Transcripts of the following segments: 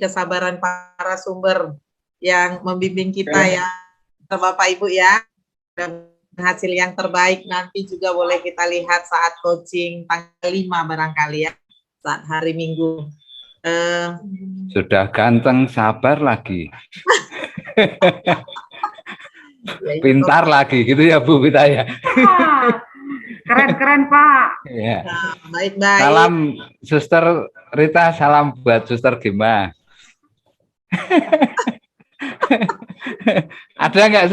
kesabaran para sumber yang membimbing kita ya, Bapak Ibu ya. Dan hasil yang terbaik nanti juga boleh kita lihat saat coaching tanggal 5 barangkali ya, saat hari Minggu. Sudah ganteng, sabar lagi. Pintar lagi gitu ya Bu Vita ya. Keren-keren Pak. Ya. Baik-baik. Salam Suster Rita, salam buat Suster Gema. Ada nggak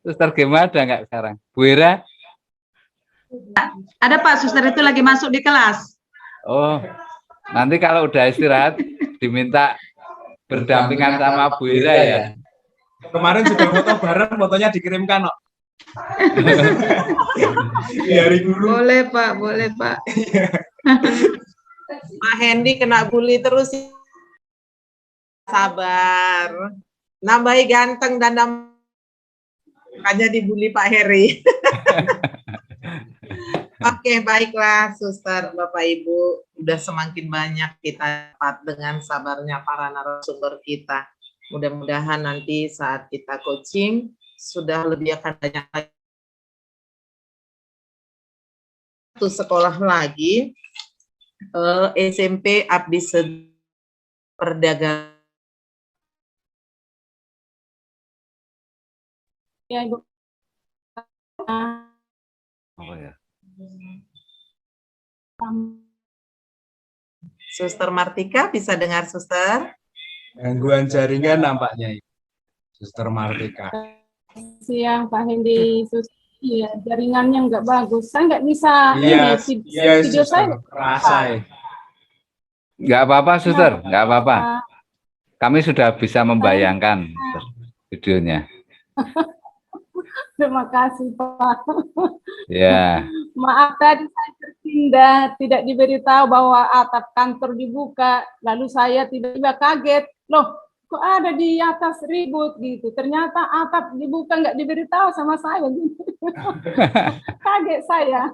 Suster Gema, ada nggak sekarang? Bu Ira? Ada Pak, Suster itu lagi masuk di kelas. Oh, nanti kalau udah istirahat diminta berdampingan sama Bu Ira ya. Kemarin juga foto bareng, fotonya dikirimkan kok. Di hari guru. Boleh Pak, boleh Pak. Pak Hendy kena bully terus. Sabar. Nambahi ganteng dan makanya dibully Pak Heri. Oke, baiklah Suster, Bapak Ibu, udah semakin banyak kita dapat dengan sabarnya para narasumber kita. Mudah-mudahan nanti saat kita coaching sudah lebih akan banyak lagi. Satu sekolah lagi, SMP Abdi Perdagangan. Ya, Ibu. Oh ya. Suster Martika, bisa dengar Suster? Gangguan jaringan nampaknya, Suster Martika. Siang Pak Hendy, iya jaringannya nggak bagus. Saya nggak bisa Iya, video saya. Rasa ya. Nggak apa-apa Suster, nggak apa-apa. Kami sudah bisa membayangkan Suster, videonya. Terima kasih Pak. Ya. Maaf tadi saya tertindak, tidak diberitahu bahwa atap kantor dibuka, lalu saya tiba-tiba kaget, loh kok ada di atas ribut gitu, ternyata atap dibuka nggak diberitahu sama saya. Kaget saya.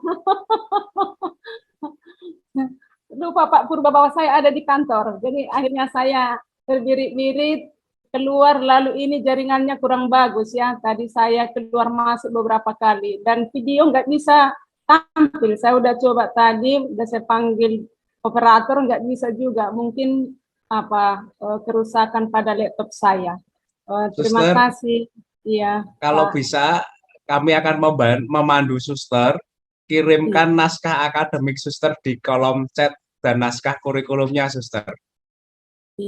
Lupa Pak Purba bahwa saya ada di kantor, jadi akhirnya saya terbirit-birit keluar, lalu ini jaringannya kurang bagus ya. Tadi saya keluar masuk beberapa kali dan video nggak bisa tampil. Saya udah coba tadi, udah saya panggil operator, nggak bisa juga. Mungkin kerusakan pada laptop saya. Terima Suster, kasih. Iya. Kalau bisa, kami akan memandu Suster, kirimkan naskah akademik Suster di kolom chat dan naskah kurikulumnya Suster.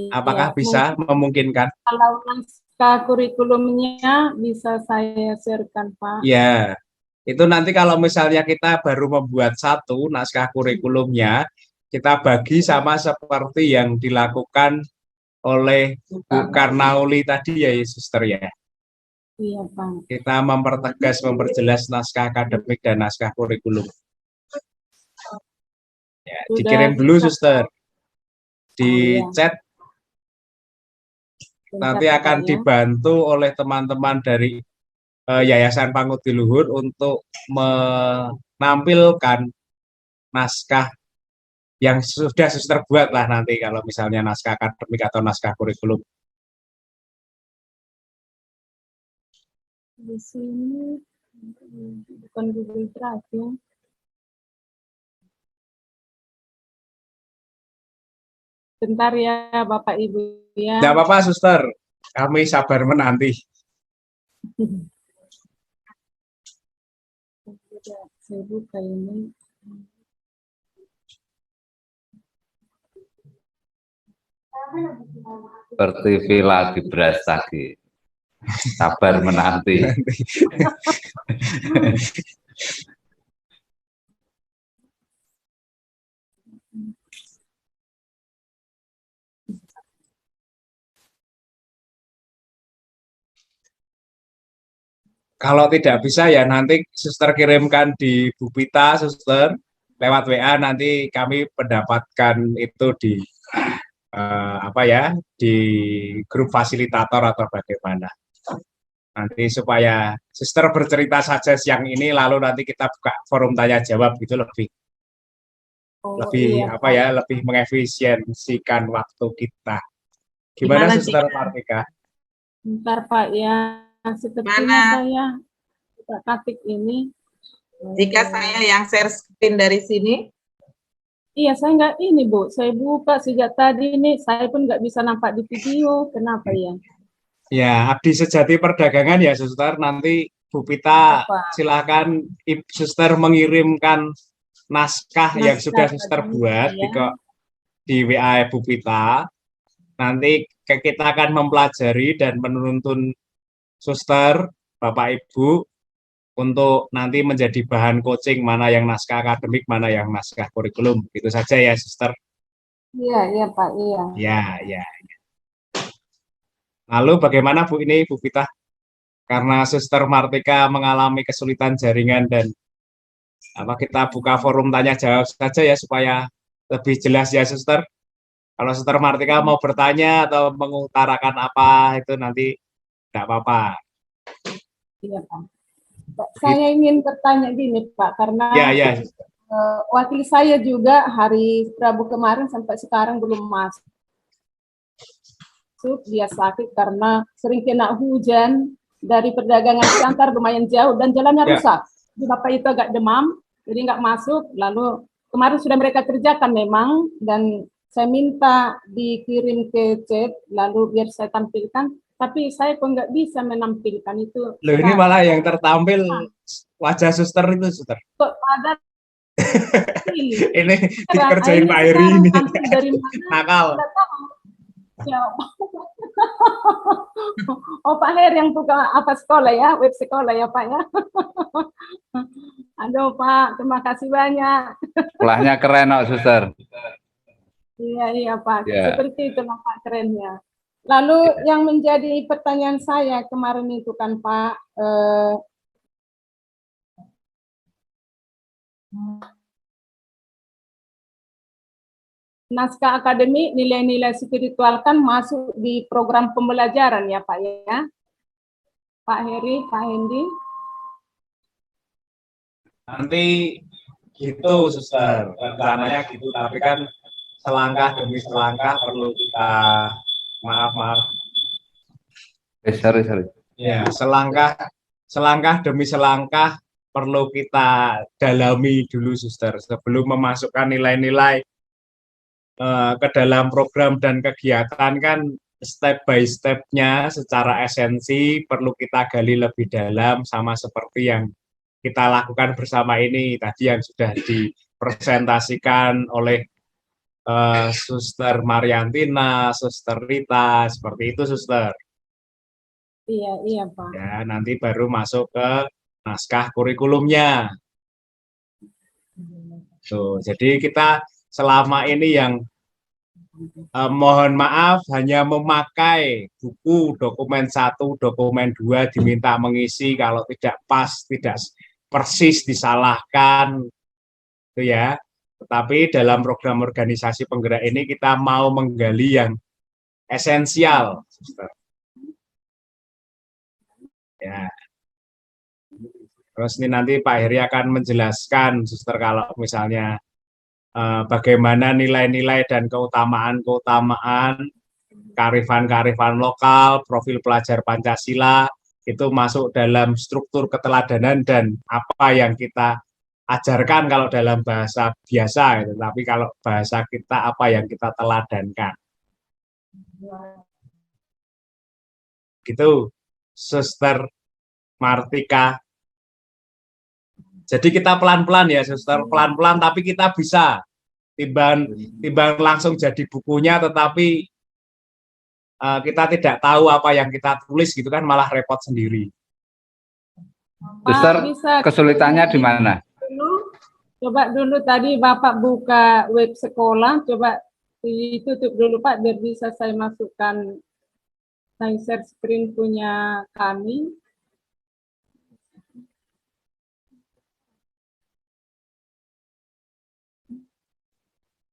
Apakah bisa memungkinkan? Kalau naskah kurikulumnya bisa saya share-kan, Pak. Ya, itu nanti kalau misalnya kita baru membuat satu naskah kurikulumnya, kita bagi sama seperti yang dilakukan oleh Bu Karnauli tadi ya, Suster ya. Iya, Pak. Kita mempertegas, memperjelas naskah akademik dan naskah kurikulum. Ya, dikirim dulu, Suster. Di chat. Nanti akan dibantu oleh teman-teman dari Yayasan Pangudi Luhur untuk menampilkan naskah yang sudah Suster buat lah nanti kalau misalnya naskah akademik atau naskah kurikulum. Di sini bukan Google Drive ya. Bentar ya Bapak Ibu ya. Tidak apa-apa Suster, kami sabar menanti. Saya buka ini. Seperti Villa di Brastagi. Sabar menanti. Kalau tidak bisa ya nanti Suster kirimkan di Bu Pita, Suster, lewat WA nanti kami mendapatkan itu di di grup fasilitator atau bagaimana. Nanti supaya Suster bercerita saja siang ini lalu nanti kita buka forum tanya jawab gitu lebih lebih mengefisiensikan waktu kita. Gimana Gimana, Suster Cika? Martika? Bentar Pak ya, sepertinya Mana? saya buka Katik ini. Jika saya yang share screen dari sini, Iya, saya nggak ini Bu, saya buka sejak tadi nih, saya pun nggak bisa nampak di video, kenapa ya? Ya, abdi sejati perdagangan ya Suster. Nanti Bu Pita Apa? silakan Suster mengirimkan naskah yang sudah Naskah Suster akademik buat saya. di WA Bu Pita. Nanti kita akan mempelajari dan menuntun Suster, Bapak Ibu untuk nanti menjadi bahan coaching mana yang naskah akademik, mana yang naskah kurikulum. Itu saja ya Suster. Iya, iya Pak, iya. Ya, ya. Lalu bagaimana Bu ini Bu Pita? Karena Suster Martika mengalami kesulitan jaringan dan kita buka forum tanya jawab saja ya supaya lebih jelas ya Suster. Kalau Suster Martika mau bertanya atau mengutarakan apa itu nanti tidak apa-apa. Iya Pak. Saya ingin bertanya gini Pak, karena Ya, ya. wakil saya juga hari Rabu kemarin sampai sekarang belum masuk. Dia sakit karena sering kena hujan dari perdagangan Siantar lumayan jauh dan jalannya Ya. rusak. Jadi Bapak itu agak demam, jadi nggak masuk. Lalu kemarin sudah mereka kerjakan memang, dan saya minta dikirim ke chat, lalu biar saya tampilkan. Tapi saya kok nggak bisa menampilkan itu. Loh ini malah yang tertampil wajah Suster itu Suster. Kok ada Ini dikerjain Pak Heri ini. Dari mana? Nakal. Ya. Oh Pak Her yang buka apa sekolah ya, web sekolah ya Pak ya. Aduh Pak, terima kasih banyak. Sekolahnya keren kok, Suster. Iya Pak, Ya. seperti itu Pak kerennya. Lalu yang menjadi pertanyaan saya kemarin itu kan Pak, naskah akademik nilai-nilai spiritual kan masuk di program pembelajaran ya Pak ya. Pak Heri, Pak Hendi. Nanti gitu Suster, rencananya gitu, tapi kan selangkah demi selangkah perlu kita maaf. Sorry. Ya, selangkah demi selangkah perlu kita dalami dulu Suster sebelum memasukkan nilai-nilai ke dalam program dan kegiatan kan step by step-nya secara esensi perlu kita gali lebih dalam sama seperti yang kita lakukan bersama ini tadi yang sudah dipresentasikan oleh Suster Mariantina, Suster Rita, seperti itu Suster. Iya Pak. Ya, nanti baru masuk ke naskah kurikulumnya. Tuh, jadi kita selama ini yang mohon maaf hanya memakai buku dokumen 1, dokumen 2 diminta mengisi, kalau tidak pas, tidak persis disalahkan, itu ya. Tetapi dalam program organisasi penggerak ini kita mau menggali yang esensial, Suster. Ya. Terus ini nanti Pak Heri akan menjelaskan, Suster, kalau misalnya bagaimana nilai-nilai dan keutamaan-keutamaan kearifan-kearifan lokal, profil pelajar Pancasila, itu masuk dalam struktur keteladanan dan apa yang kita ajarkan kalau dalam bahasa biasa, gitu. Tapi kalau bahasa kita apa yang kita teladankan. Gitu, Suster Martika. Jadi kita pelan-pelan ya, Suster, pelan-pelan tapi kita bisa. Timbang langsung jadi bukunya, tetapi kita tidak tahu apa yang kita tulis gitu kan, malah repot sendiri. Suster, kesulitannya di mana? Coba dulu tadi Bapak buka web sekolah, coba ditutup dulu Pak, biar bisa saya masukkan, saya share screen punya kami.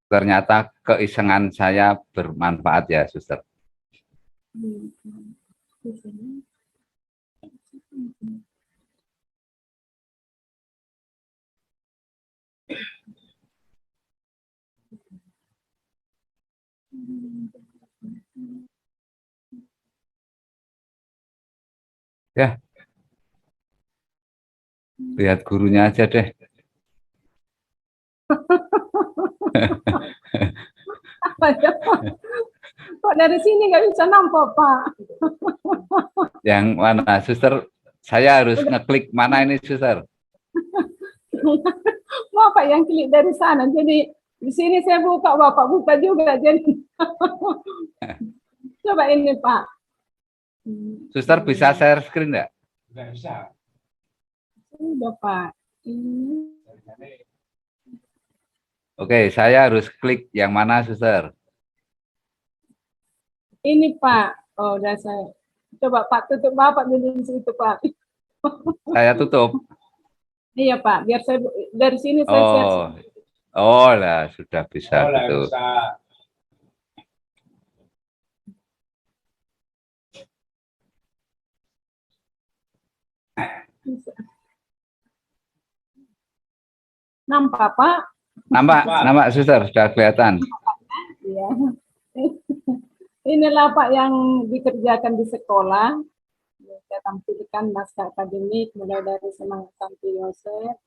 Ternyata keisengan saya bermanfaat ya, Suster. Ya, lihat gurunya aja deh. Apa ya, Pak? Kok dari sini nggak bisa nampak, Pak? Yang mana, suster? Saya harus ngeklik mana ini, suster? Mau Pak yang klik dari sana. Jadi di sini saya buka, Bapak buka juga. Jadi coba ini, Pak. Suster bisa share screen nggak? Nggak bisa. Sudah, Pak. Oke, saya harus klik yang mana, suster? Ini, Pak. Oh, udah saya. Coba Pak tutup Bapak dulu di situ, Pak. Saya tutup. Iya, Pak. Biar saya dari sini saya share. Oh lah, sudah bisa Oh, lah, gitu. bisa. Nampak, Pak? Nampak, suster, sudah kelihatan. Iya. Inilah Pak yang dikerjakan di sekolah. Saya tampilkan naskah akademik mulai dari Semangat Santi Yosef.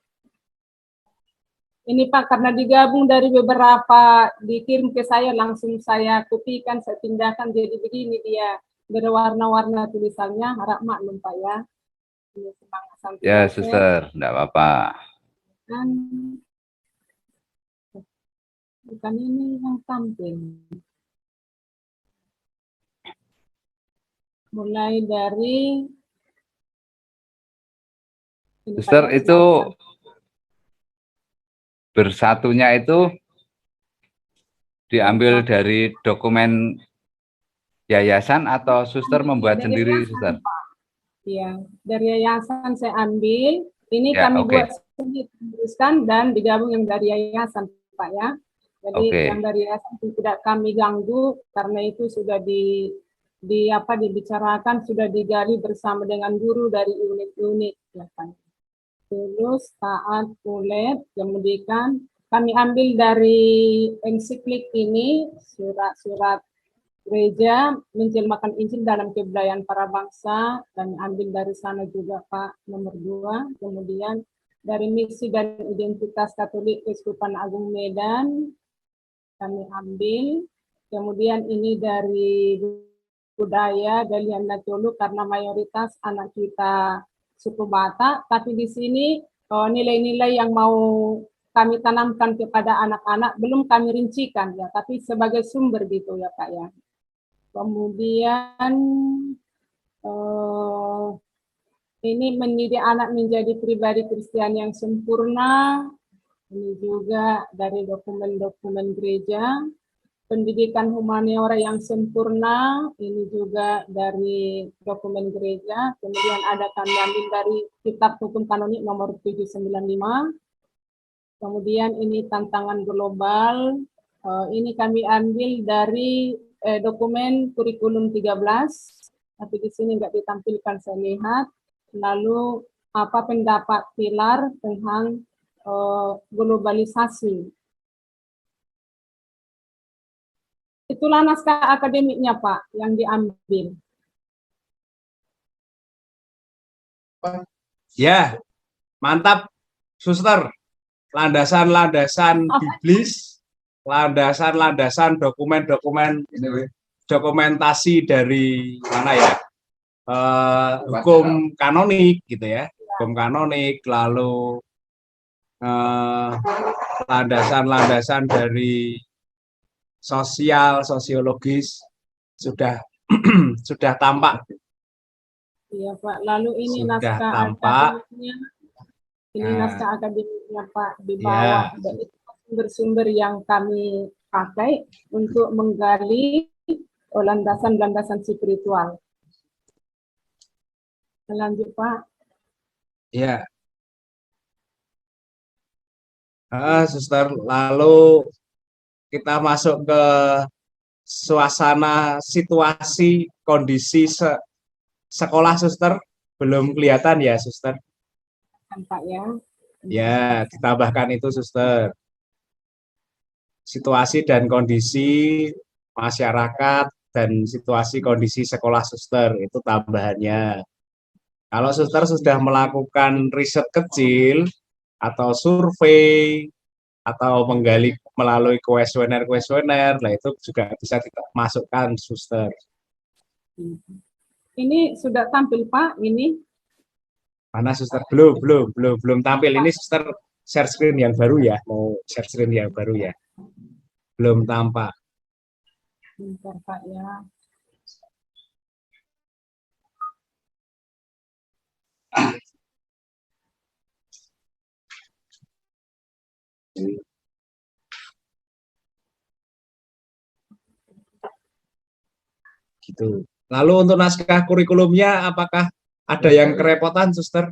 Ini Pak, karena digabung dari beberapa dikirim ke saya, langsung saya kopikan, saya pindahkan jadi begini dia berwarna-warna tulisannya. Harap maklum Pak ya. Ini Semangat Santi Ya, Yosef. suster, enggak apa-apa. Dan bukan ini yang tampil. Mulai dari Suster, itu bersatunya itu diambil dari dokumen yayasan atau suster membuat dari sendiri, yayasan, suster? Pak. Iya, dari yayasan saya ambil. Ini Ya, kami oke. buat sendiri, tuliskan dan digabung yang dari yayasan, Pak ya. Jadi Oke. yang dari yayasan tidak kami ganggu karena itu sudah dibicarakan, sudah digali bersama dengan guru dari unit-unit ya kan. Terus Taat Kulet, kemudian kami ambil dari ensiklik ini, surat-surat gereja menjelmakan Injil dalam kebudayaan para bangsa, kami ambil dari sana juga Pak, nomor 2. Kemudian dari misi dan identitas Katolik Keuskupan Agung Medan, kami ambil. Kemudian ini dari budaya Dalian Natolu karena mayoritas anak kita suku Batak, tapi di sini nilai-nilai yang mau kami tanamkan kepada anak-anak belum kami rincikan ya, tapi sebagai sumber gitu ya Pak ya. Kemudian ini mendidik anak menjadi pribadi Kristen yang sempurna. Ini juga dari dokumen-dokumen gereja. Pendidikan humaniora yang sempurna, ini juga dari dokumen gereja. Kemudian ada kami ambil dari Kitab Hukum Kanonik nomor 795. Kemudian ini tantangan global. Ini kami ambil dari dokumen kurikulum 13. Tapi di sini nggak ditampilkan, saya lihat. Lalu apa pendapat pilar tentang globalisasi. Itulah naskah akademiknya, Pak, yang diambil. Ya, mantap, suster. Landasan-landasan biblis, landasan-landasan dokumentasi dari mana ya? Hukum kanonik gitu ya. Hukum kanonik, lalu landasan-landasan dari sosiologis sudah sudah tampak. Iya Pak. Lalu ini Sudah naskah tampak. akademiknya. Ini naskah akademiknya Pak di Ya. bawah. Dan itu sumber-sumber yang kami pakai untuk menggali landasan-landasan spiritual. Lanjut Pak. Ya. Suster, lalu kita masuk ke suasana situasi kondisi sekolah, suster. Belum kelihatan ya, suster? Pak ya. Ya, ditambahkan itu, suster. Situasi dan kondisi masyarakat dan situasi kondisi sekolah, suster. Itu tambahannya. Kalau suster sudah melakukan riset kecil atau survei atau menggali melalui kuesioner, nah itu juga bisa dimasukkan suster. Ini sudah tampil Pak, ini. Mana suster? Belum tampil. Ini suster share screen yang baru ya, mau share screen yang baru ya. Belum tampak. Bentar Pak ya. Gitu. Lalu untuk naskah kurikulumnya, apakah ada yang kerepotan, Suster?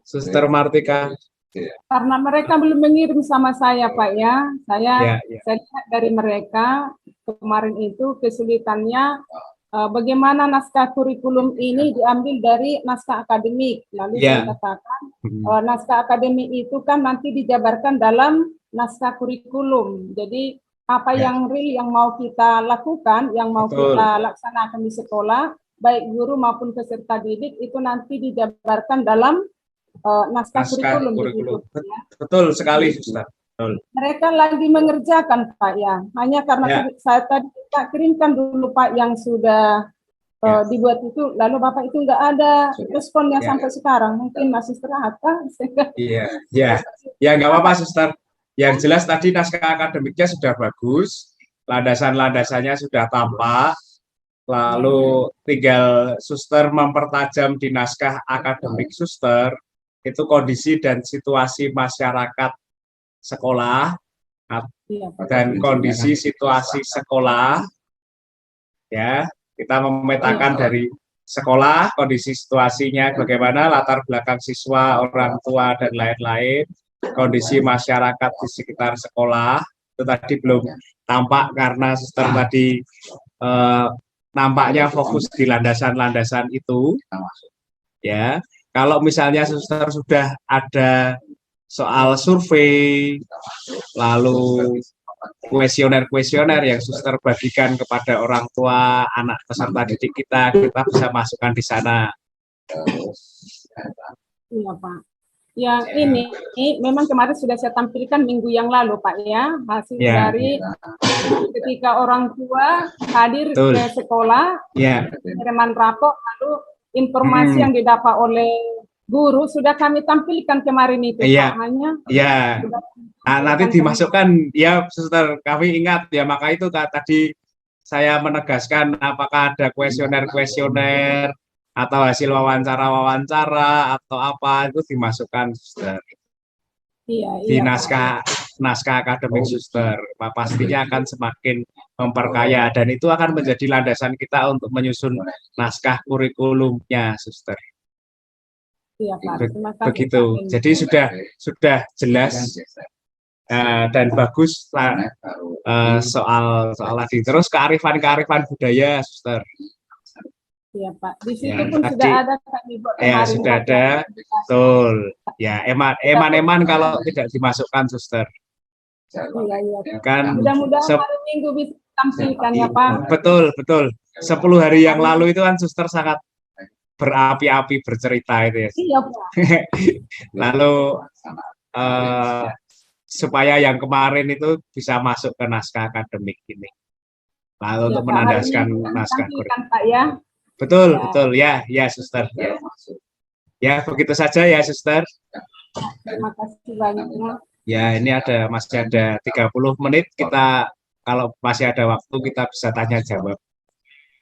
Suster Martika? Karena mereka belum mengirim sama saya, Pak ya. Saya lihat dari mereka kemarin itu kesulitannya bagaimana naskah kurikulum ini diambil dari naskah akademik. Lalu saya katakan naskah akademik itu kan nanti dijabarkan dalam naskah kurikulum. Jadi apa yang real yang mau kita lakukan, yang mau kita laksanakan di sekolah, baik guru maupun peserta didik itu nanti dijabarkan dalam naskah kurikulum. Gitu, ya. Betul sekali, Suster. Betul. Mereka lagi mengerjakan, Pak ya. Hanya karena saya tadi kita kirimkan dulu Pak yang sudah dibuat itu, lalu Bapak itu nggak ada responnya sampai sekarang. Mungkin masih istirahat, Pak. Ya nggak apa-apa, Suster. Yang jelas tadi naskah akademiknya sudah bagus, landasan-landasannya sudah tampak, lalu tinggal Suster mempertajam di naskah akademik Suster, itu kondisi dan situasi masyarakat sekolah, dan kondisi situasi sekolah, ya, kita memetakan dari sekolah, kondisi situasinya bagaimana, latar belakang siswa, orang tua, dan lain-lain, kondisi masyarakat di sekitar sekolah, itu tadi belum tampak karena Suster tadi nampaknya fokus di landasan-landasan itu. Ya, kalau misalnya Suster sudah ada soal survei, lalu kuesioner-kuesioner yang Suster bagikan kepada orang tua, anak peserta didik kita bisa masukkan di sana. Iya, Pak. Yang ini memang kemarin sudah saya tampilkan minggu yang lalu, Pak ya, hasil dari ketika orang tua hadir ke sekolah, pengiriman rapor, lalu informasi yang didapat oleh guru sudah kami tampilkan kemarin itu, Pak. Hanya nanti dimasukkan, ya Suster, kami ingat ya, maka itu tadi saya menegaskan apakah ada kuesioner-kuesioner atau hasil wawancara-wawancara atau apa, itu dimasukkan, Suster. Di naskah akademik, Suster. Pastinya akan semakin memperkaya, dan itu akan menjadi landasan kita untuk menyusun naskah kurikulumnya, Suster. Iya, Pak. Begitu. Jadi sudah jelas dan bagus soal tadi. Terus kearifan budaya, Suster. Iya, Pak. Di situ pun sudah ada kami buat kemarin. Ya, sudah ada. Betul. Ya, eman-eman kalau tidak dimasukkan, Suster. Iya. Kan mudah-mudahan hari Minggu bisa tampilkan ya, Pak. Betul. 10 hari yang lalu itu kan Suster sangat berapi-api bercerita itu ya. Iya, Pak. Lalu supaya yang kemarin itu bisa masuk ke naskah akademik ini. Lalu untuk menandaskan naskah kurikulum. Pak ya. Betul, ya Suster. Ya, begitu saja ya, Suster. Terima kasih banyak ya. Ya, ini masih ada 30 menit, kita kalau masih ada waktu kita bisa tanya jawab.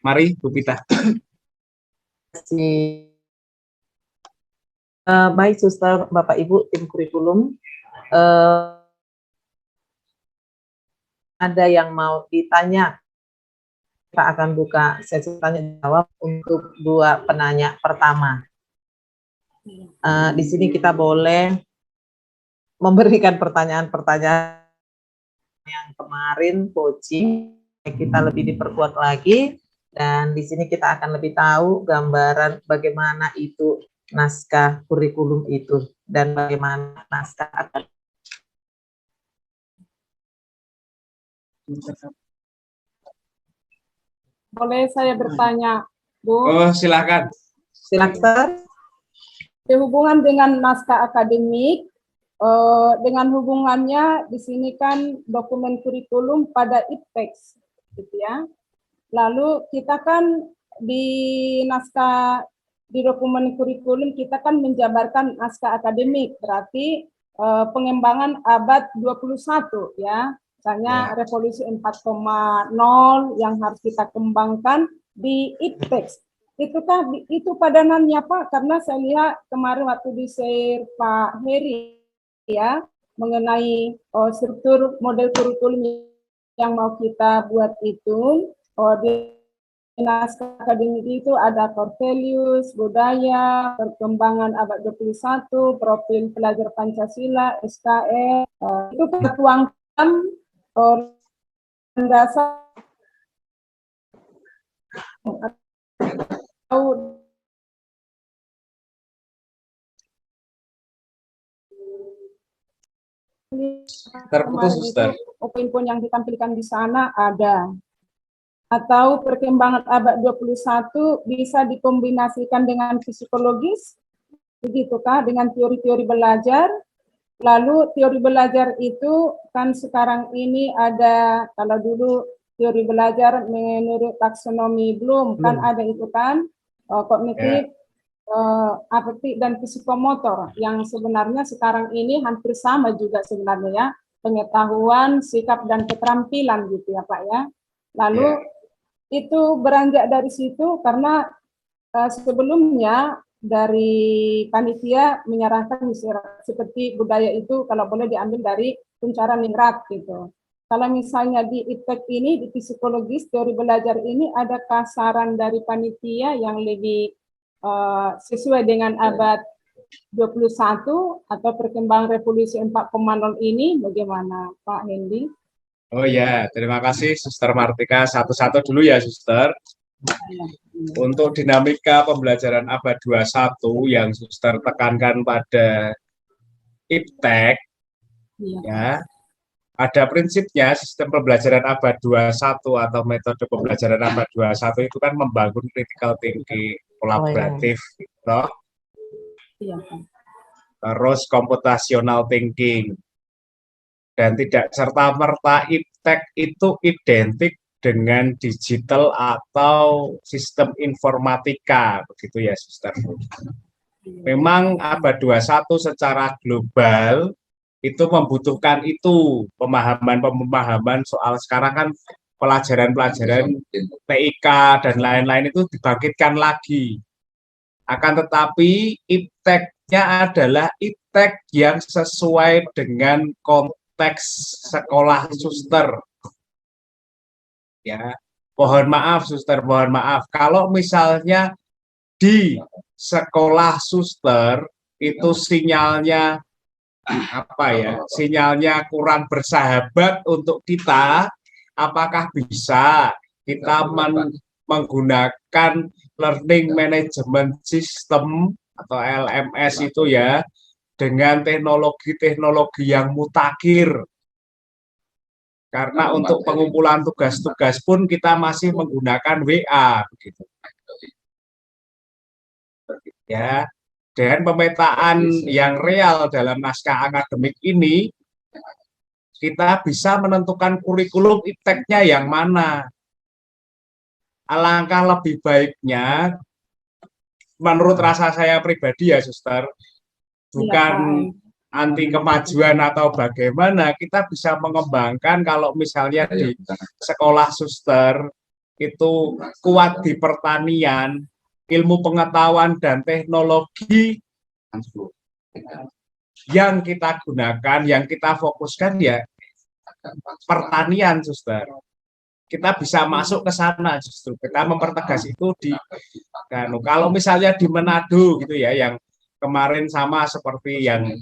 Mari, Bu Pita. Baik, Suster, Bapak Ibu tim kurikulum, ada yang mau ditanya? Kita akan buka sesi tanya jawab untuk dua penanya pertama. Di sini kita boleh memberikan pertanyaan-pertanyaan yang kemarin coaching, kita lebih diperkuat lagi, dan di sini kita akan lebih tahu gambaran bagaimana itu naskah kurikulum itu dan bagaimana naskah akademik. Boleh saya bertanya, Bu? Oh, silakan. Silakan. Sehubungan dengan naskah akademik, dengan hubungannya di sini kan dokumen kurikulum pada IPTEX, gitu ya. Lalu kita kan di naskah di dokumen kurikulum kita kan menjabarkan naskah akademik, berarti pengembangan abad 21 ya. Misalnya revolusi 4.0 yang harus kita kembangkan di IPTEX. Itu padanannya Pak, karena saya lihat kemarin waktu di share Pak Heri ya mengenai struktur model kurikulum yang mau kita buat itu di naskah akademik itu ada Cornelius, budaya, perkembangan abad 21, profil pelajar Pancasila, SKE, itu kita tuangkan dasar atau Terputus, Suster. Poin-poin yang ditampilkan di sana ada. Atau perkembangan abad 21 bisa dikombinasikan dengan psikologis, begitukah, dengan teori-teori belajar. Lalu teori belajar itu kan sekarang ini ada, kalau dulu teori belajar menurut taksonomi Bloom kan ada itu kan, kognitif, afektif dan psikomotor, yang sebenarnya sekarang ini hampir sama juga sebenarnya ya, pengetahuan, sikap dan keterampilan gitu ya Pak ya. Lalu itu beranjak dari situ karena sebelumnya dari panitia menyarankan seperti budaya itu kalau boleh diambil dari Kunchara Ningrat gitu. Kalau misalnya di IPTEK ini, di psikologis, teori belajar ini ada kasaran dari panitia yang lebih sesuai dengan abad 21 atau perkembangan revolusi 4.0 ini, bagaimana Pak Hendy? Oh ya, terima kasih Suster Martika. Satu-satu dulu ya Suster. Untuk dinamika pembelajaran abad 21 yang Suster tekankan pada IPTEK, ya, ada prinsipnya sistem pembelajaran abad 21 atau metode pembelajaran abad 21 itu kan membangun critical thinking, kolaboratif, gitu. Terus computational thinking. Dan tidak serta-merta IPTEK itu identik dengan digital atau sistem informatika, begitu ya, Suster. Memang abad 21 secara global itu membutuhkan itu, pemahaman soal sekarang kan pelajaran-pelajaran TIK dan lain-lain itu dibangkitkan lagi. Akan tetapi IPTEK-nya adalah IPTEK yang sesuai dengan konteks sekolah Suster. Ya, mohon maaf Suster, mohon maaf. Kalau misalnya di sekolah Suster itu sinyalnya apa ya? Sinyalnya kurang bersahabat untuk kita, apakah bisa kita menggunakan learning management system atau LMS itu ya dengan teknologi-teknologi yang mutakhir? Karena untuk pengumpulan tugas-tugas pun kita masih menggunakan WA, begitu. Ya, dengan pemetaan yang real dalam naskah akademik ini, kita bisa menentukan kurikulum IPTEK-nya yang mana. Alangkah lebih baiknya, menurut rasa saya pribadi ya, Suster, bukan anti kemajuan atau bagaimana, kita bisa mengembangkan kalau misalnya di sekolah Suster itu kuat di pertanian, ilmu pengetahuan dan teknologi yang kita gunakan, yang kita fokuskan ya pertanian, Suster. Kita bisa masuk ke sana justru. Kita mempertegas itu di kalau misalnya di Manado gitu ya, yang kemarin sama seperti yang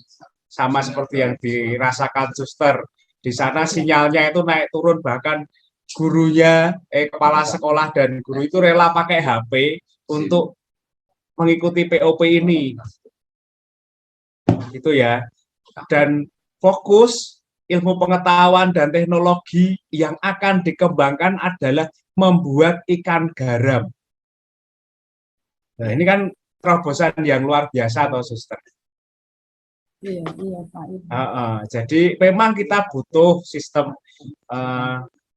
dirasakan Suster. Di sana sinyalnya itu naik turun, bahkan gurunya, kepala sekolah dan guru itu rela pakai HP untuk mengikuti POP ini. Gitu ya. Dan fokus ilmu pengetahuan dan teknologi yang akan dikembangkan adalah membuat ikan garam. Nah, ini kan terobosan yang luar biasa atau suster. Iya, iya Pak. Jadi memang kita butuh sistem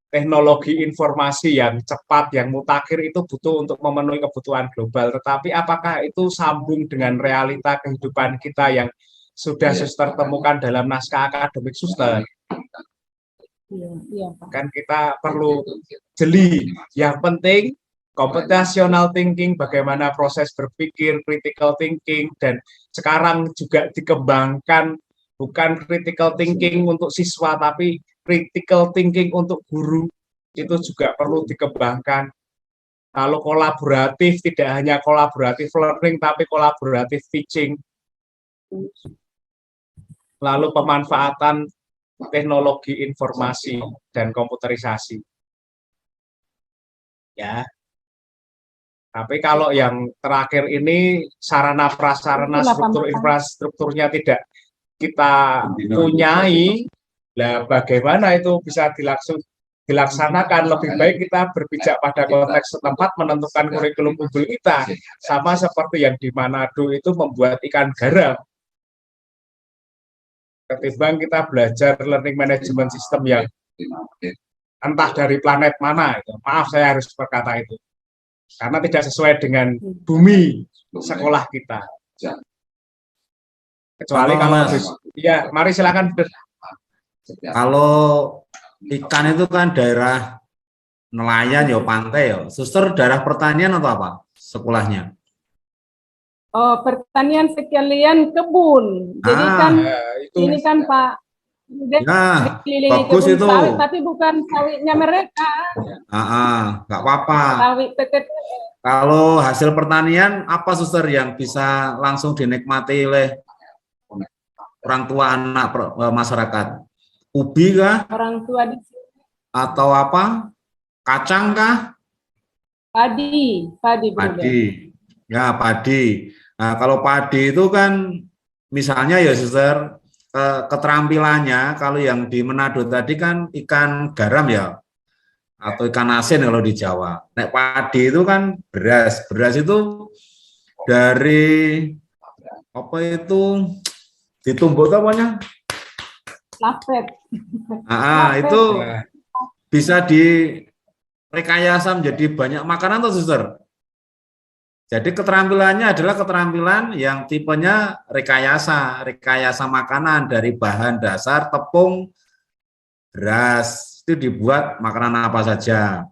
teknologi informasi yang cepat, yang mutakhir itu butuh untuk memenuhi kebutuhan global. Tetapi apakah itu sambung dengan realita kehidupan kita yang sudah suster temukan dalam naskah akademik suster? Iya, iya Pak. Kan kita perlu jeli. Yang penting computational thinking, bagaimana proses berpikir, critical thinking, dan sekarang juga dikembangkan bukan critical thinking untuk siswa, tapi critical thinking untuk guru, itu juga perlu dikembangkan. Lalu kolaboratif, tidak hanya kolaboratif learning, tapi kolaboratif teaching. Lalu pemanfaatan teknologi informasi dan komputerisasi. Ya. Tapi kalau yang terakhir ini sarana prasarana struktur infrastrukturnya tidak kita punyai, lah bagaimana itu bisa dilaksanakan? Lebih baik kita berpijak pada konteks setempat menentukan kurikulum unggul kita, sama seperti yang di Manado itu membuat ikan garam. Ketimbang kita belajar learning management system yang entah dari planet mana, itu. Maaf saya harus berkata itu. Karena tidak sesuai dengan bumi sekolah kita. Kecuali kalau ya, mari silakan. Kalau ikan itu kan daerah nelayan ya, pantai ya. Suster daerah pertanian atau apa sekolahnya? Oh, pertanian sekalian kebun. Jadi kan ini kan Pak bagus itu. Sawit, tapi bukan sawitnya mereka. Nggak apa-apa. Sawit PTT. Kalau hasil pertanian apa suster yang bisa langsung dinikmati oleh orang tua anak masyarakat? Ubi kah? Orang tua di sini. Atau apa? Kacang kah? Padi. Padi. Ya, padi. Nah, kalau padi itu kan misalnya ya suster, keterampilannya kalau yang di Manado tadi kan ikan garam ya, atau ikan asin kalau di Jawa. Nek padi itu kan beras. Beras itu dari apa itu ditumbuk namanya? Lapet. Itu bisa direkayasa menjadi banyak makanan tuh suster. Jadi keterampilannya adalah keterampilan yang tipenya rekayasa makanan dari bahan dasar tepung, beras, itu dibuat makanan apa saja.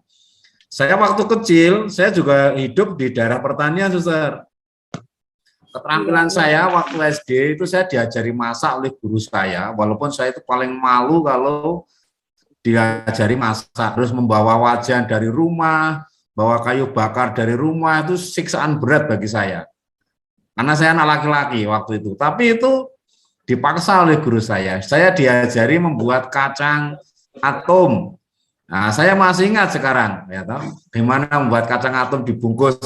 Saya waktu kecil, saya juga hidup di daerah pertanian, suster. Keterampilan saya waktu SD itu saya diajari masak oleh guru saya, walaupun saya itu paling malu kalau diajari masak, terus membawa wajan dari rumah, bawa kayu bakar dari rumah, itu siksaan berat bagi saya. Karena saya anak laki-laki waktu itu. Tapi itu dipaksa oleh guru saya. Saya diajari membuat kacang atom. Nah, saya masih ingat sekarang, ya tahu, gimana membuat kacang atom dibungkus.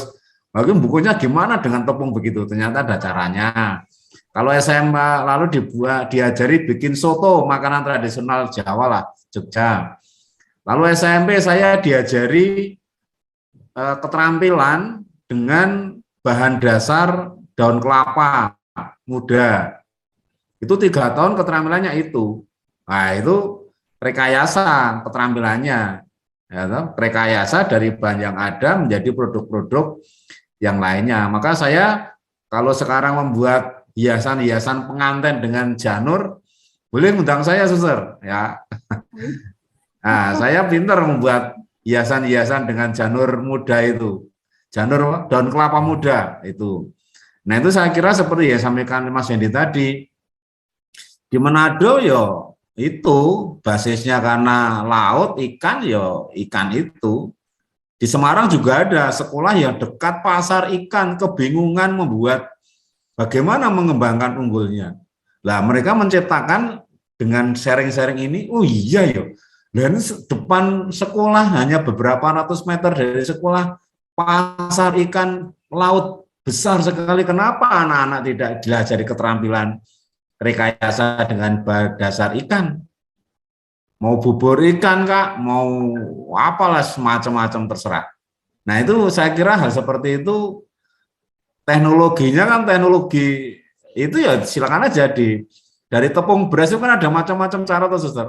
Lalu bungkusnya gimana dengan tepung begitu? Ternyata ada caranya. Kalau SMA lalu diajari bikin soto, makanan tradisional Jawa lah, Jogja. Lalu SMP saya diajari keterampilan dengan bahan dasar daun kelapa muda. Itu 3 tahun keterampilannya itu. Nah, itu rekayasa keterampilannya. Ya, rekayasa dari bahan yang ada menjadi produk-produk yang lainnya. Maka saya kalau sekarang membuat hiasan-hiasan pengantin dengan janur, boleh undang saya, suster. Ya. Nah, saya pintar membuat hiasan-hiasan dengan janur muda itu, janur daun kelapa muda itu. Nah itu saya kira seperti ya sampaikan Mas Hendi tadi, di Manado yo itu basisnya karena laut ikan yo ikan itu. Di Semarang juga ada sekolah yang dekat pasar ikan, kebingungan membuat bagaimana mengembangkan unggulnya. Lah mereka menciptakan dengan sharing-sharing ini, oh iya yo. Dan depan sekolah hanya beberapa ratus meter dari sekolah pasar ikan laut besar sekali. Kenapa anak-anak tidak diajari keterampilan rekayasa dengan dasar ikan? Mau bubur ikan kak, mau apalah semacam-macam terserah. Nah itu saya kira hal seperti itu teknologinya kan teknologi itu ya silakan aja dari tepung beras itu kan ada macam-macam cara tuh suster.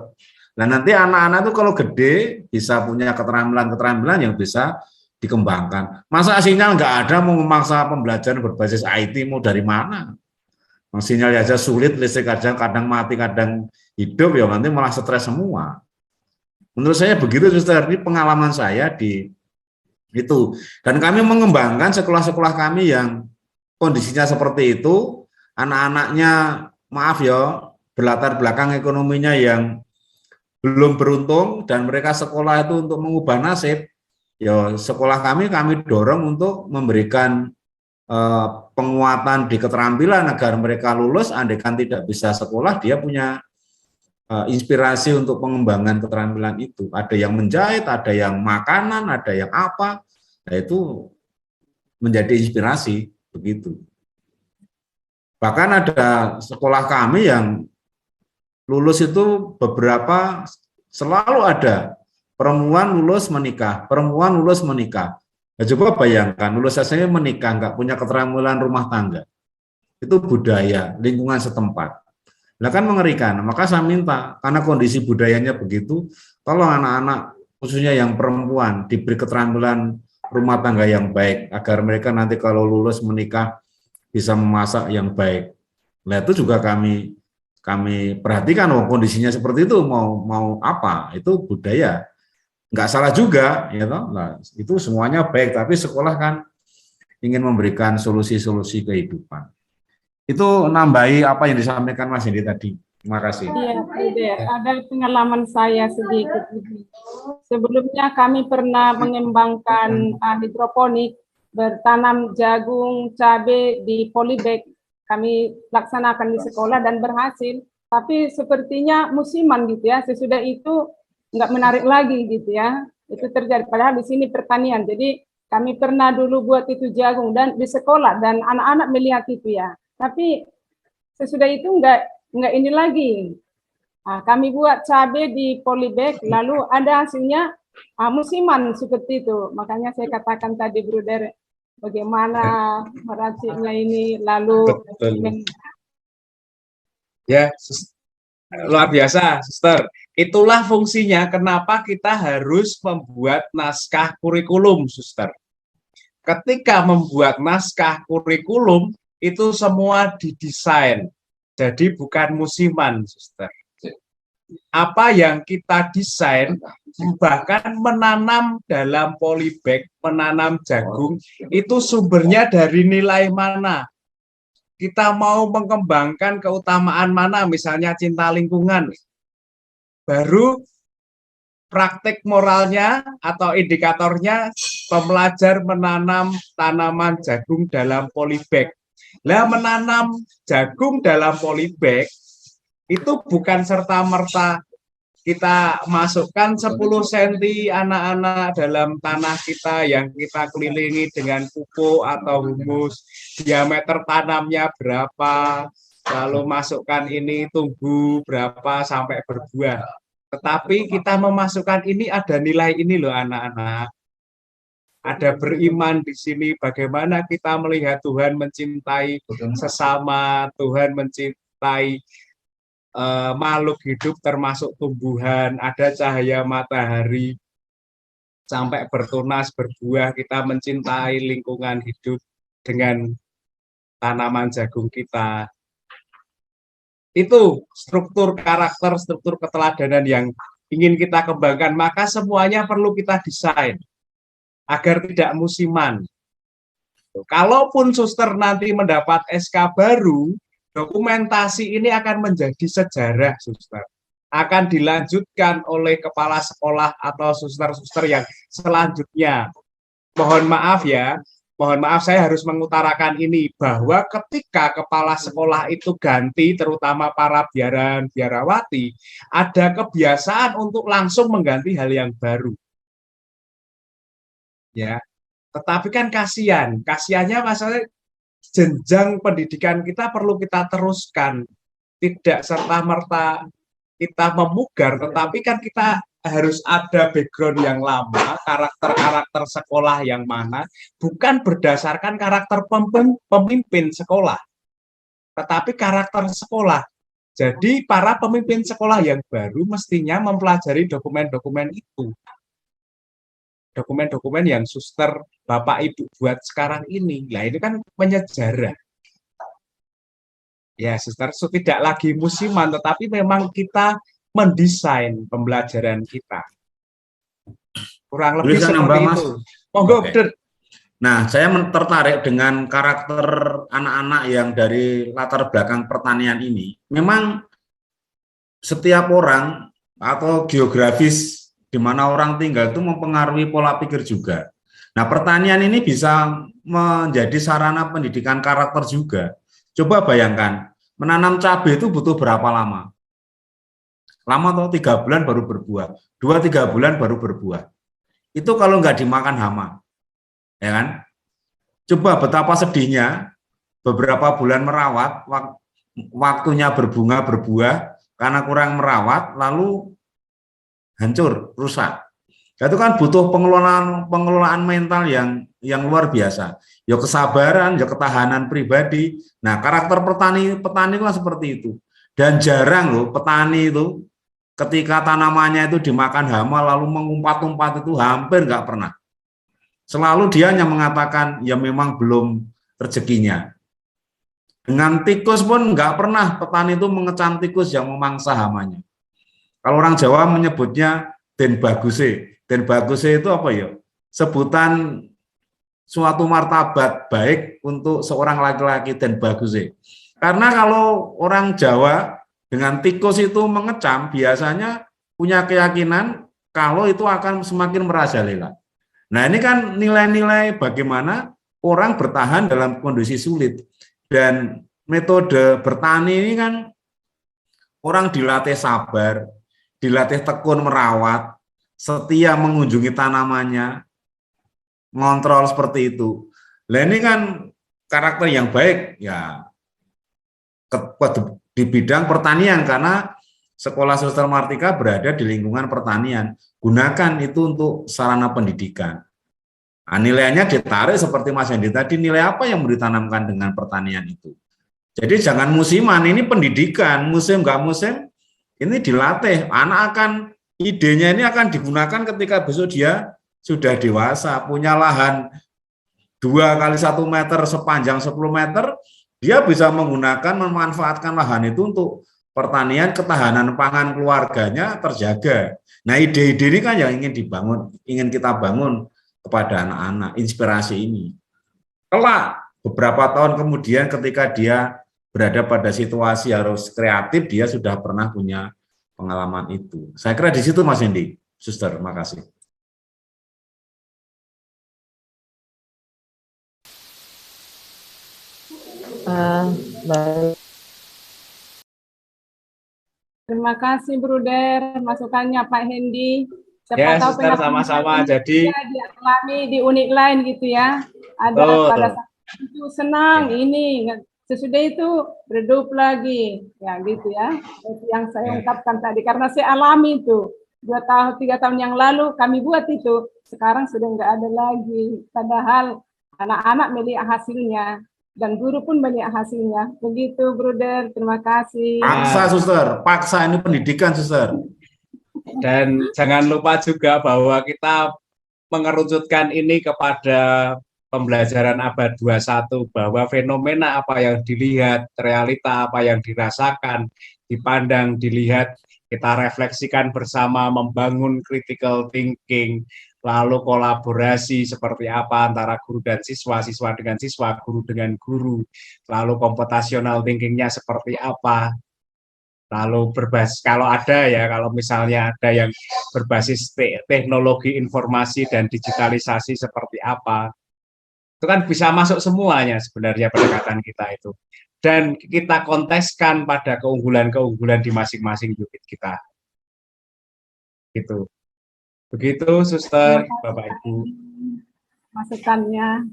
Nah nanti anak-anak itu kalau gede bisa punya keterampilan-keterampilan yang bisa dikembangkan. Masa sinyal nggak ada mau memaksa pembelajaran berbasis IT mau dari mana? Sinyal aja sulit, listrik aja kadang mati, kadang hidup ya nanti malah stres semua. Menurut saya begitu suster, ini pengalaman saya di itu. Dan kami mengembangkan sekolah-sekolah kami yang kondisinya seperti itu, anak-anaknya maaf ya, berlatar belakang ekonominya yang belum beruntung dan mereka sekolah itu untuk mengubah nasib. Ya sekolah kami dorong untuk memberikan penguatan di keterampilan agar mereka lulus, andaikan tidak bisa sekolah dia punya inspirasi untuk pengembangan keterampilan itu. Ada yang menjahit, ada yang makanan, ada yang apa. Nah, itu menjadi inspirasi begitu. Bahkan ada sekolah kami yang lulus itu beberapa selalu ada perempuan lulus menikah, perempuan lulus menikah. Nah, coba bayangkan lulus SMA menikah, nggak punya keterampilan rumah tangga. Itu budaya lingkungan setempat. Nah kan mengerikan, maka saya minta, karena kondisi budayanya begitu, tolong anak-anak, khususnya yang perempuan, diberi keterampilan rumah tangga yang baik, agar mereka nanti kalau lulus menikah, bisa memasak yang baik. Nah itu juga kami perhatikan, oh kondisinya seperti itu, mau apa, itu budaya. Nggak salah juga, ya toh? Nah, itu semuanya baik, tapi sekolah kan ingin memberikan solusi-solusi kehidupan. Itu nambahi apa yang disampaikan Mas Hendy tadi. Terima kasih. Iya, ada pengalaman saya sedikit. Sebelumnya kami pernah mengembangkan hidroponik, bertanam jagung, cabai di polybag. Kami laksanakan di sekolah dan berhasil. Tapi sepertinya musiman gitu ya. Sesudah itu nggak menarik lagi gitu ya. Itu terjadi. Padahal di sini pertanian. Jadi kami pernah dulu buat itu jagung dan di sekolah dan anak-anak melihat itu ya. Tapi sesudah itu enggak ini lagi. Nah, kami buat cabai di polybag, lalu ada hasilnya musiman seperti itu. Makanya saya katakan tadi, Bruder, bagaimana meraciknya ini, lalu ya luar biasa, Suster. Itulah fungsinya kenapa kita harus membuat naskah kurikulum, Suster. Ketika membuat naskah kurikulum, itu semua didesain, jadi bukan musiman, Suster. Apa yang kita desain, bahkan menanam dalam polybag, menanam jagung, itu sumbernya dari nilai mana? Kita mau mengembangkan keutamaan mana, misalnya cinta lingkungan, baru praktik moralnya atau indikatornya pembelajar menanam tanaman jagung dalam polybag. Lah menanam jagung dalam polybag itu bukan serta-merta kita masukkan 10 cm anak-anak dalam tanah kita yang kita kelilingi dengan pupuk atau humus, diameter tanamnya berapa, lalu masukkan ini tumbuh berapa sampai berbuah. Tetapi kita memasukkan ini ada nilai ini loh anak-anak. Ada beriman di sini, bagaimana kita melihat Tuhan mencintai sesama, Tuhan mencintai makhluk hidup termasuk tumbuhan, ada cahaya matahari, sampai bertunas, berbuah, kita mencintai lingkungan hidup dengan tanaman jagung kita. Itu struktur karakter, struktur keteladanan yang ingin kita kembangkan, maka semuanya perlu kita desain agar tidak musiman. Kalaupun suster nanti mendapat SK baru, dokumentasi ini akan menjadi sejarah, suster. Akan dilanjutkan oleh kepala sekolah atau suster-suster yang selanjutnya. Mohon maaf ya, mohon maaf saya harus mengutarakan ini, bahwa ketika kepala sekolah itu ganti, terutama para biaran, biarawati, ada kebiasaan untuk langsung mengganti hal yang baru. Ya, tetapi kan kasihannya masalah jenjang pendidikan kita perlu kita teruskan, tidak serta-merta kita memugar, tetapi kan kita harus ada background yang lama, karakter-karakter sekolah yang mana, bukan berdasarkan karakter pemimpin sekolah, tetapi karakter sekolah. Jadi para pemimpin sekolah yang baru mestinya mempelajari dokumen-dokumen itu. Dokumen-dokumen yang suster Bapak Ibu buat sekarang ini. Nah, ini kan menyejarah. Ya, suster, tidak lagi musiman, tetapi memang kita mendesain pembelajaran kita. Kurang lebih Bisa seperti nambah, Mas? itu. Monggo, Oke. Bro. Nah, saya tertarik dengan karakter anak-anak yang dari latar belakang pertanian ini. Memang setiap orang atau geografis di mana orang tinggal itu mempengaruhi pola pikir juga. Nah, pertanian ini bisa menjadi sarana pendidikan karakter juga. Coba bayangkan, menanam cabai itu butuh berapa lama? Lama atau 3 bulan baru berbuah, 2-3 bulan baru berbuah. Itu kalau nggak dimakan hama, ya kan? Coba betapa sedihnya beberapa bulan merawat, waktunya berbunga berbuah karena kurang merawat, lalu hancur, rusak. Itu kan butuh pengelolaan mental yang luar biasa. Ya kesabaran, ya ketahanan pribadi. Nah, karakter petani itu kan seperti itu. Dan jarang loh petani itu ketika tanamannya itu dimakan hama lalu mengumpat-umpat, itu hampir nggak pernah. Selalu dia hanya mengatakan ya memang belum rezekinya. Dengan tikus pun nggak pernah petani itu mengecam tikus yang memangsa hamanya. Kalau orang Jawa menyebutnya den baguse. Den baguse itu apa ya? Sebutan suatu martabat baik untuk seorang laki-laki, den baguse. Karena kalau orang Jawa dengan tikus itu mengecam, biasanya punya keyakinan kalau itu akan semakin merajalela. Nah, ini kan nilai-nilai bagaimana orang bertahan dalam kondisi sulit. Dan metode bertani ini kan orang dilatih sabar, dilatih tekun merawat, setia mengunjungi tanamannya, ngontrol seperti itu. Nah, ini kan karakter yang baik ya di bidang pertanian, karena Sekolah Suster Martika berada di lingkungan pertanian. Gunakan itu untuk sarana pendidikan. Nah, nilainya ditarik seperti Mas Hendi tadi, nilai apa yang mau ditanamkan dengan pertanian itu. Jadi jangan musiman, ini pendidikan, musim nggak musim, ini dilatih. Anak akan, idenya ini akan digunakan ketika besok dia sudah dewasa, punya lahan 2 kali 1 meter sepanjang 10 meter, dia bisa menggunakan, memanfaatkan lahan itu untuk pertanian, ketahanan pangan keluarganya terjaga. Nah, ide-ide ini kan yang ingin dibangun, ingin kita bangun kepada anak-anak, inspirasi ini. Kelak beberapa tahun kemudian ketika dia berada pada situasi harus kreatif, dia sudah pernah punya pengalaman itu. Saya kira di situ Mas Hendi. Suster, makasih. Baik. Terima kasih, Bruder, masukannya Pak Hendi. Siapa Ya, tahu Suster, sama-sama. Jadi dialami di unit lain gitu ya. Ada pada saat itu senang ini, sesudah itu redup lagi, ya gitu ya. Itu yang saya ungkapkan tadi karena saya alami itu 2 tahun 3 tahun yang lalu kami buat itu. Sekarang sudah nggak ada lagi. Padahal anak-anak melihat hasilnya. Dan guru pun banyak hasilnya. Begitu, Bruder. Terima kasih. Paksa, Suster. Paksa, ini pendidikan, Suster. Dan jangan lupa juga bahwa kita mengerucutkan ini kepada pembelajaran abad 21, bahwa fenomena apa yang dilihat, realita apa yang dirasakan, dipandang, dilihat, kita refleksikan bersama, membangun critical thinking, lalu kolaborasi seperti apa antara guru dan siswa, siswa dengan siswa, guru dengan guru, lalu computational thinkingnya seperti apa, lalu berbasis, kalau ada ya, kalau misalnya ada yang berbasis teknologi informasi dan digitalisasi seperti apa, itu kan bisa masuk semuanya sebenarnya pendekatan kita itu. Dan kita konteskan pada keunggulan-keunggulan di masing-masing unit kita. Gitu. Begitu, Suster, Bapak Ibu. Masukannya.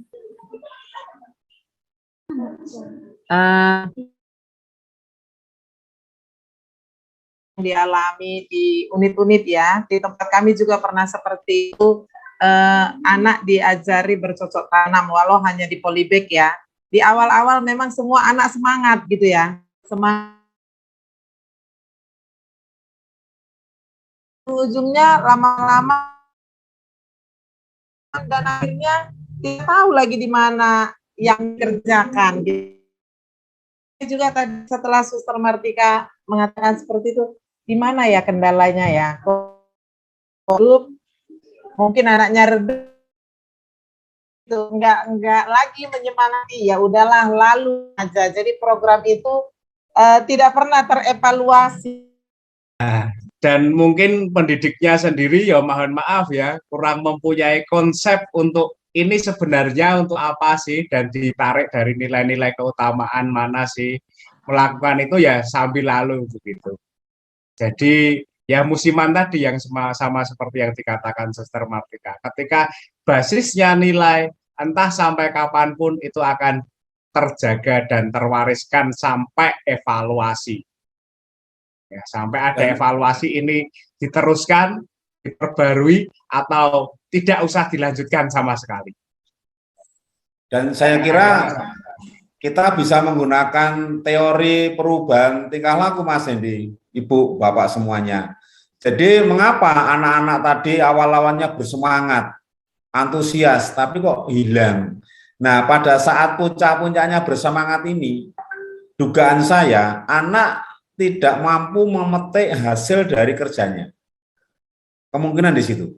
dialami di unit-unit ya. Di tempat kami juga pernah seperti itu, anak diajari bercocok tanam walau hanya di polybag ya. Di awal-awal memang semua anak semangat gitu ya. Semangat. Ujungnya lama-lama dan akhirnya tidak tahu lagi di mana yang kerjakan. Juga tadi setelah Suster Martika mengatakan seperti itu, di mana ya kendalanya ya? Mungkin anaknya redup itu enggak lagi menyemangati, ya udahlah lalu aja. Jadi program itu tidak pernah terevaluasi. Dan mungkin pendidiknya sendiri ya mohon maaf ya kurang mempunyai konsep untuk ini sebenarnya untuk apa sih, dan ditarik dari nilai-nilai keutamaan mana sih melakukan itu ya sambil lalu begitu. Jadi ya musiman tadi yang sama seperti yang dikatakan Suster Martika, ketika basisnya nilai entah sampai kapanpun itu akan terjaga dan terwariskan sampai evaluasi. Ya, sampai ada evaluasi ini diteruskan, diperbarui, atau tidak usah dilanjutkan sama sekali. Dan saya kira kita bisa menggunakan teori perubahan tingkah laku, Mas Hendy, Ibu, Bapak semuanya. Jadi mengapa anak-anak tadi awal-awalnya bersemangat, antusias, tapi kok hilang? Nah, pada saat puncak-puncaknya bersemangat ini, dugaan saya anak tidak mampu memetik hasil dari kerjanya. Kemungkinan di situ.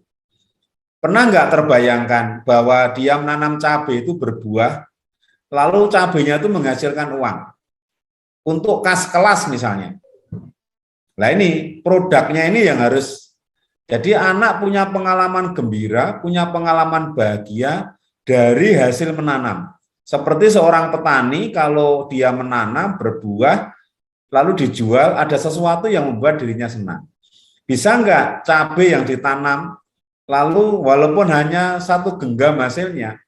Pernah nggak terbayangkan bahwa dia menanam cabai itu berbuah, lalu cabainya itu menghasilkan uang untuk kas kelas misalnya. Nah ini produknya ini yang harus, jadi anak punya pengalaman gembira, punya pengalaman bahagia dari hasil menanam. Seperti seorang petani kalau dia menanam berbuah, lalu dijual, ada sesuatu yang membuat dirinya senang. Bisa nggak cabai yang ditanam, lalu walaupun hanya 1 genggam hasilnya,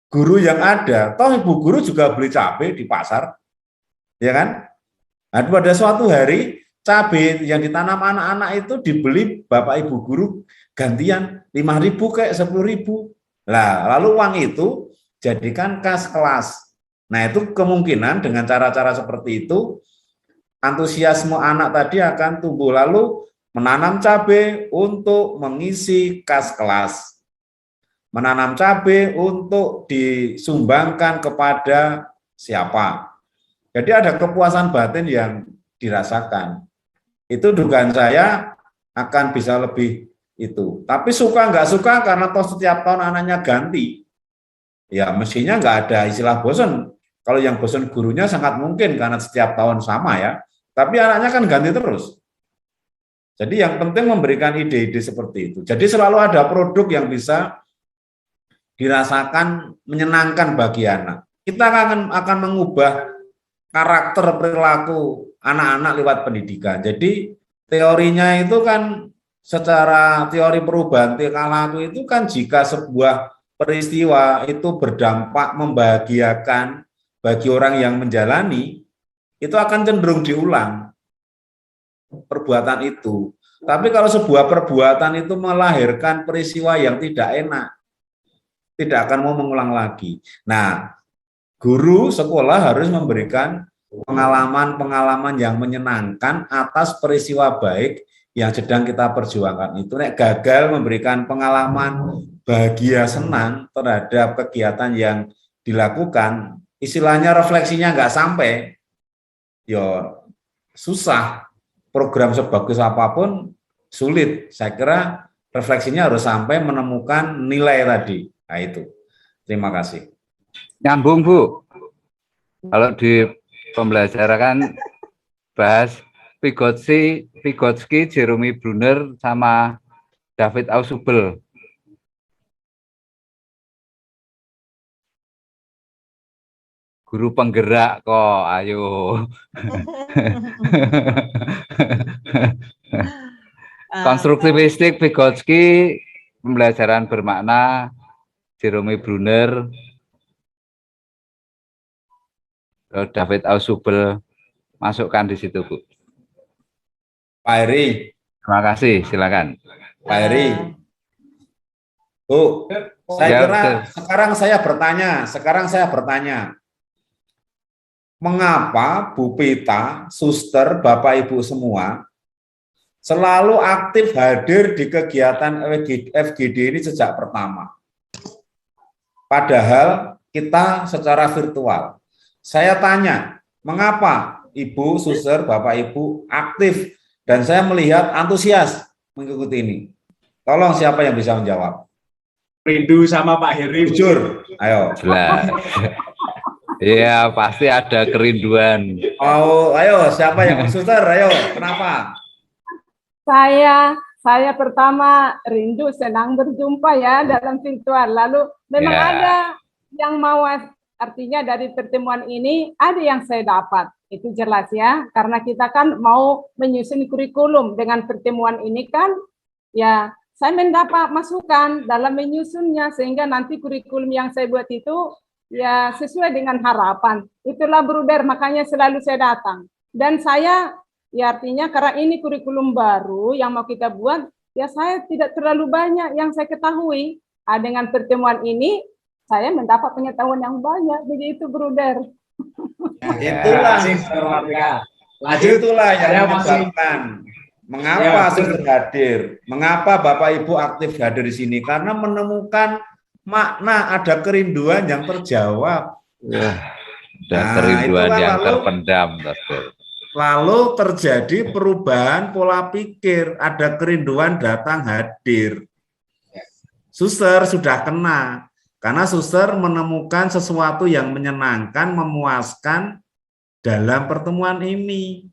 guru yang ada, toh ibu guru juga beli cabai di pasar, ya kan? Nah, pada suatu hari, cabai yang ditanam anak-anak itu dibeli bapak ibu guru gantian 5.000 kayak 10.000. Nah, lalu uang itu jadikan kas kelas. Nah, itu kemungkinan dengan cara-cara seperti itu, antusiasme anak tadi akan tumbuh, lalu menanam cabai untuk mengisi kas kelas, menanam cabai untuk disumbangkan kepada siapa. Jadi ada kepuasan batin yang dirasakan. Itu dugaan saya akan bisa lebih itu. Tapi suka nggak suka karena toh setiap tahun anaknya ganti, ya mestinya nggak ada istilah bosan. Kalau yang bosan gurunya sangat mungkin karena setiap tahun sama ya. Tapi anaknya kan ganti terus. Jadi yang penting memberikan ide-ide seperti itu. Jadi selalu ada produk yang bisa dirasakan menyenangkan bagi anak. Kita akan mengubah karakter perilaku anak-anak lewat pendidikan. Jadi teorinya itu kan secara teori perubahan tingkah laku itu kan jika sebuah peristiwa itu berdampak membahagiakan bagi orang yang menjalani, itu akan cenderung diulang perbuatan itu. Tapi kalau sebuah perbuatan itu melahirkan peristiwa yang tidak enak, tidak akan mau mengulang lagi. Nah, guru sekolah harus memberikan pengalaman-pengalaman yang menyenangkan atas peristiwa baik yang sedang kita perjuangkan itu. Nek gagal memberikan pengalaman bahagia senang terhadap kegiatan yang dilakukan, istilahnya refleksinya nggak sampai, ya susah. Program sebagus apapun sulit. Saya kira refleksinya harus sampai menemukan nilai tadi. Nah itu. Terima kasih. Nyambung Bu. Kalau di pembelajaran kan bahas Vygotsky, Jeremy Brunner, sama David Ausubel. Guru penggerak kok, ayo. Konstruktivistik Vygotsky, pembelajaran bermakna Jeremy Brunner, David Ausubel, masukkan di situ Bu. Pak Heri, Terima kasih, silakan. Pak Heri. Bu, saya Ya, kira betul. sekarang saya bertanya, mengapa Bu Pita, suster, Bapak Ibu semua selalu aktif hadir di kegiatan FGD ini sejak pertama? Padahal kita secara virtual. Saya tanya, mengapa Ibu, suster, Bapak Ibu aktif dan saya melihat antusias mengikuti ini? Tolong siapa yang bisa menjawab? Rindu sama Pak Heri. Jujur, ayo. Jelas. Iya, pasti ada kerinduan. Oh, ayo, siapa yang suster? Ayo, kenapa? Saya pertama rindu senang berjumpa ya dalam virtual. Lalu memang Ya. ada yang mau, artinya dari pertemuan ini ada yang saya dapat. Itu jelas ya, karena kita kan mau menyusun kurikulum dengan pertemuan ini kan, ya saya mendapat masukan dalam menyusunnya sehingga nanti kurikulum yang saya buat itu ya sesuai dengan harapan. Itulah Bruder, makanya selalu saya datang. Dan saya, ya artinya karena ini kurikulum baru yang mau kita buat, ya saya tidak terlalu banyak yang saya ketahui. Dengan pertemuan ini, saya mendapat pengetahuan yang banyak. Begitu Bruder. Itulah yang menyebabkan mengapa suster hadir, mengapa Bapak Ibu aktif hadir di sini, karena menemukan makna, ada kerinduan yang terjawab. Dan kerinduan yang terpendam. Lalu terjadi perubahan pola pikir, ada kerinduan datang hadir. Suster sudah kena, karena suster menemukan sesuatu yang menyenangkan, memuaskan dalam pertemuan ini.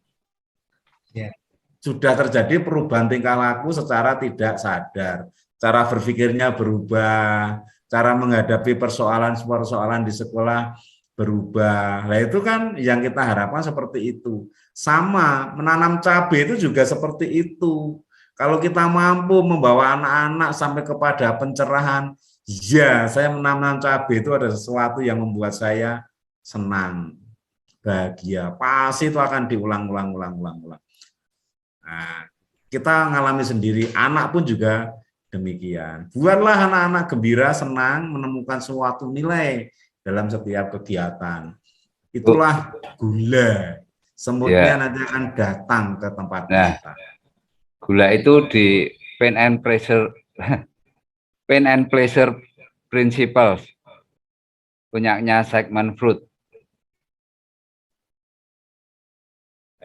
Sudah terjadi perubahan tingkah laku secara tidak sadar. Cara berpikirnya berubah, cara menghadapi persoalan-persoalan di sekolah berubah. Nah itu kan yang kita harapkan seperti itu. Sama, menanam cabai itu juga seperti itu. Kalau kita mampu membawa anak-anak sampai kepada pencerahan, ya saya menanam cabai itu ada sesuatu yang membuat saya senang, bahagia. Pasti itu akan diulang-ulang. Nah, kita ngalami sendiri, anak pun juga demikian. Buatlah anak-anak gembira, senang, menemukan suatu nilai dalam setiap kegiatan. Itulah gula. Semutnya nanti akan datang ke tempat kita. Gula itu di pain and pleasure principles, punyanya Sigmund Freud.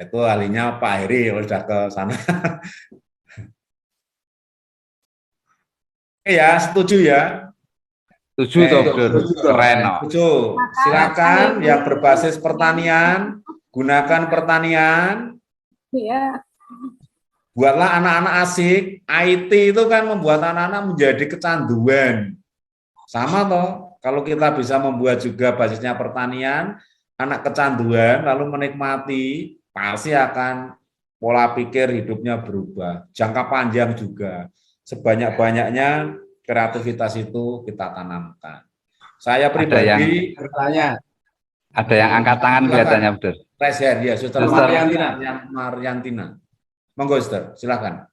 Itu ahlinya Pak Heri, sudah ke sana. Ya, setuju ya. Setuju, Dokter. Keren. Setuju. Silakan yang berbasis pertanian, gunakan pertanian. Iya. Buatlah anak-anak asik. IT itu kan membuat anak-anak menjadi kecanduan. Sama toh, kalau kita bisa membuat juga basisnya pertanian, anak kecanduan lalu menikmati, pasti akan pola pikir hidupnya berubah. Jangka panjang juga. Sebanyak-banyaknya kreativitas itu kita tanamkan. Saya pribadi bertanya. Ada yang angkat tangan kelihatannya, Dokter. Presiden, ya, Suster Mariantina. Monggo, Suster, silakan.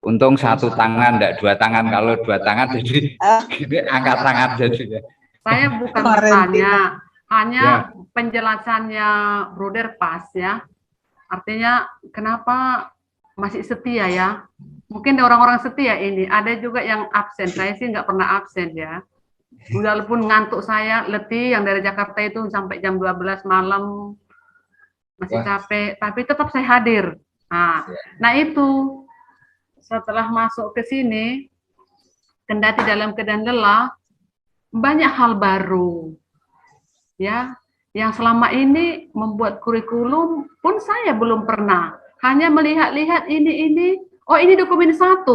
Untung satu tangan, enggak dua tangan. Kalau dua tangan jadi gini, angkat tangan jadi. Saya bukan bertanya, hanya penjelasannya Bruder pas ya. Artinya kenapa masih setia ya? Mungkin ada orang-orang setia ini, ada juga yang absen. Saya sih nggak pernah absen ya. Walaupun ngantuk saya, letih yang dari Jakarta itu sampai jam 12 malam, masih capek, tapi tetap saya hadir. Nah itu, setelah masuk ke sini, kendati dalam keadaan lelah, banyak hal baru. Ya, yang selama ini membuat kurikulum pun saya belum pernah. Hanya melihat-lihat ini, oh ini dokumen 1,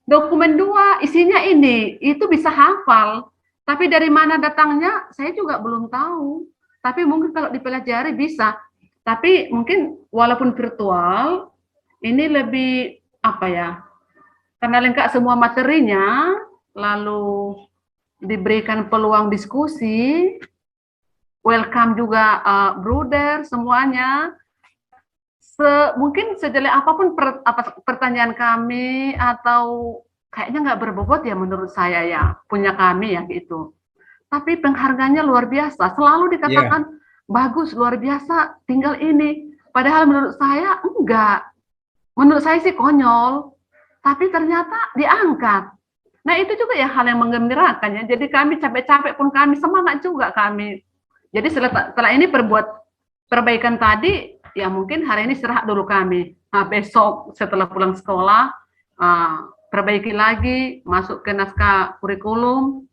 dokumen 2 isinya ini, itu bisa hafal. Tapi dari mana datangnya saya juga belum tahu. Tapi mungkin kalau dipelajari bisa. Tapi mungkin walaupun virtual, ini lebih apa ya? Karena lengkap semua materinya, lalu diberikan peluang diskusi. Welcome juga Bruder semuanya. mungkin sejelek apapun pertanyaan kami atau kayaknya nggak berbobot ya menurut saya ya, punya kami ya gitu. Tapi penghargaannya luar biasa, selalu dikatakan bagus, luar biasa, tinggal ini. Padahal menurut saya enggak. Menurut saya sih konyol, tapi ternyata diangkat. Nah itu juga ya hal yang menggembirakan ya. Jadi kami capek-capek pun kami semangat juga kami. Jadi setelah ini perbaikan tadi, ya mungkin hari ini istirahat dulu kami. Nah, besok setelah pulang sekolah, perbaiki lagi, masuk ke naskah kurikulum.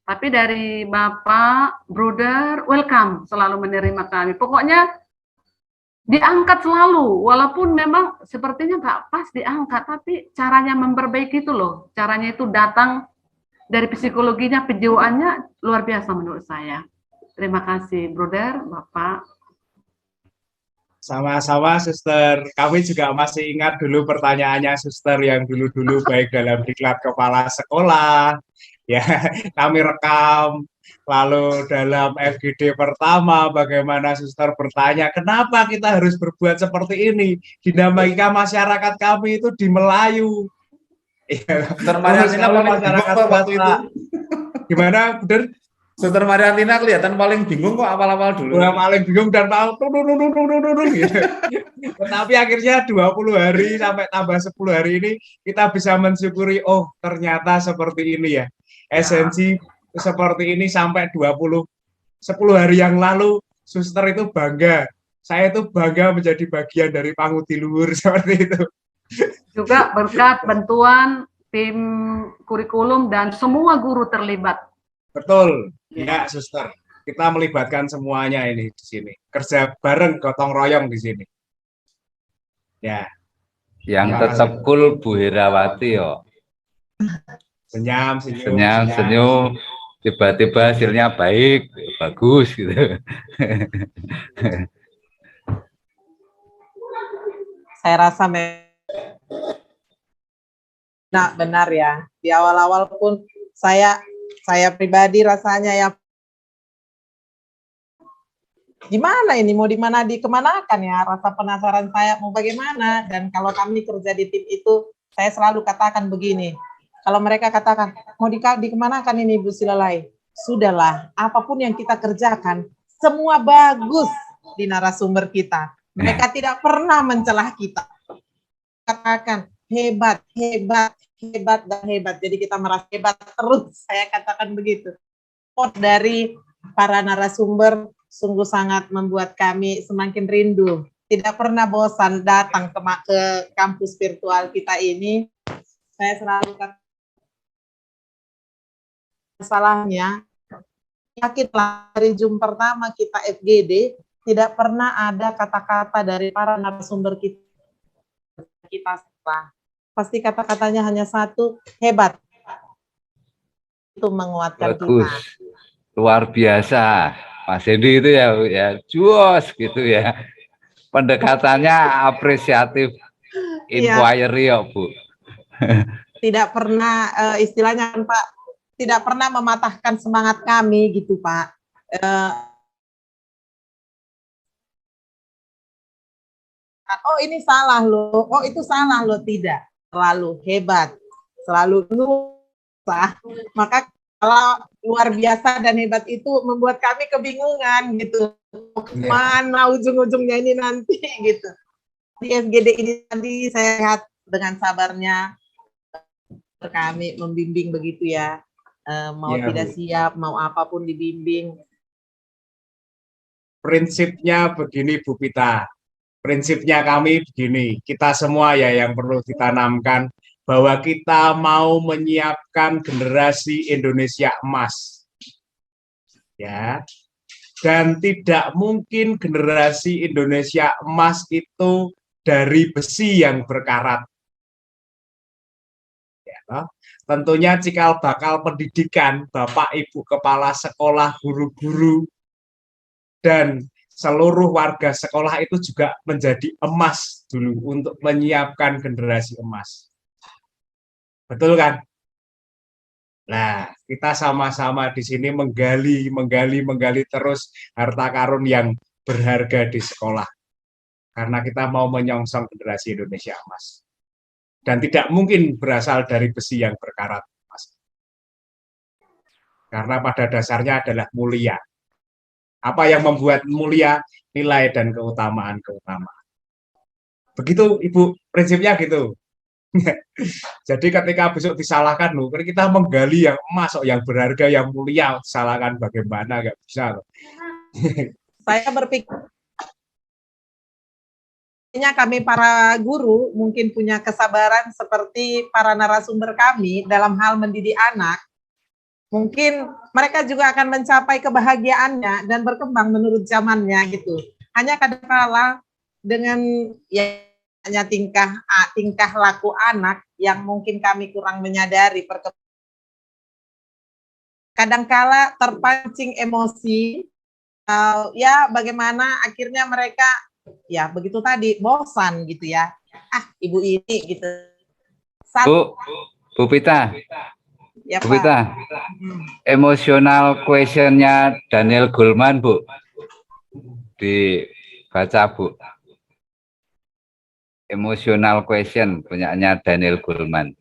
Tapi dari Bapak, Bruder, welcome, selalu menerima kami. Pokoknya diangkat selalu, walaupun memang sepertinya nggak pas diangkat, tapi caranya memperbaiki itu loh. Caranya itu datang dari psikologinya, penjiwaannya luar biasa menurut saya. Terima kasih, Bruder, Bapak. Sama-sama, Suster. Kami juga masih ingat dulu pertanyaannya Suster yang dulu-dulu baik dalam diklat kepala sekolah, ya kami rekam. Lalu dalam FGD pertama, bagaimana Suster bertanya, kenapa kita harus berbuat seperti ini? Dinamika masyarakat kami itu di Melayu. Masyarakat waktu itu. Gimana, Bener? Suster Mariantina kelihatan paling bingung kok awal-awal dulu. Paling bingung dan gitu. Tetapi akhirnya 20 hari sampai tambah 10 hari ini kita bisa mensyukuri, oh ternyata seperti ini ya. Esensi seperti ini sampai 10 hari yang lalu Suster itu bangga. Saya itu bangga menjadi bagian dari Pangudi Luhur seperti itu. Juga berkat bantuan tim kurikulum dan semua guru terlibat. Betul, ya Suster. Kita melibatkan semuanya ini di sini. Kerja bareng, gotong royong di sini. Ya. Yang tetap cool Bu Herawati yo. Senyum. Senyum. Tiba-tiba hasilnya baik, bagus gitu. Saya rasa benar ya. Di awal-awal pun saya pribadi rasanya ya gimana ini mau dikemanakan ya, rasa penasaran saya mau bagaimana. Dan kalau kami kerja di tim itu saya selalu katakan begini, kalau mereka katakan mau dikemanakan ini Bu Silalai, sudahlah apapun yang kita kerjakan semua bagus di narasumber kita, mereka tidak pernah mencelah kita, katakan hebat, jadi kita merasa hebat terus, saya katakan begitu. Dari para narasumber sungguh sangat membuat kami semakin rindu, tidak pernah bosan datang ke kampus virtual kita ini. Saya selalu katakan masalahnya, yakinlah dari Zoom pertama kita FGD, tidak pernah ada kata-kata dari para narasumber kita salah. Pasti kata-katanya hanya satu, hebat. Itu menguatkan bagus. kita. Luar biasa. Mas Hendy itu ya juos gitu ya. Pendekatannya apresiatif, inquiry ya Bu. Tidak pernah istilahnya Pak, tidak pernah mematahkan semangat kami gitu Pak. Oh ini salah loh, oh itu salah loh, tidak. Selalu hebat, selalu nusa. Maka kalau luar biasa dan hebat itu membuat kami kebingungan gitu. Mana ujung-ujungnya ini nanti gitu. Di FGD ini nanti saya lihat dengan sabarnya kami membimbing begitu ya. Mau tidak siap, mau apapun dibimbing. Prinsipnya begini Bu Pita. Prinsipnya kami begini, kita semua ya yang perlu ditanamkan bahwa kita mau menyiapkan generasi Indonesia emas. Ya. Dan tidak mungkin generasi Indonesia emas itu dari besi yang berkarat. Ya, tentunya cikal bakal pendidikan, Bapak Ibu kepala sekolah, guru-guru, dan seluruh warga sekolah itu juga menjadi emas dulu untuk menyiapkan generasi emas. Betul kan? Nah, kita sama-sama di sini menggali terus harta karun yang berharga di sekolah. karena kita mau menyongsong generasi Indonesia emas. Dan tidak mungkin berasal dari besi yang berkarat emas. Karena pada dasarnya adalah mulia. Apa yang membuat mulia? Nilai dan keutamaan-keutamaan. Begitu Ibu, prinsipnya gitu. Jadi ketika besok disalahkan loh, kita menggali yang emas, yang berharga, yang mulia, salahkan bagaimana, nggak bisa loh. Saya berpikir kami para guru mungkin punya kesabaran seperti para narasumber kami dalam hal mendidik anak. Mungkin mereka juga akan mencapai kebahagiaannya dan berkembang menurut zamannya gitu. Hanya kadang-kala dengan ya hanya tingkah laku anak yang mungkin kami kurang menyadari, kadangkala terpancing emosi, ya bagaimana akhirnya mereka ya begitu tadi bosan gitu ya, ibu ini gitu. Bu Pita, ya, Bu Pita, emosional questionnya Daniel Goleman Bu, dibaca Bu. Emotional question punyanya Daniel Goleman.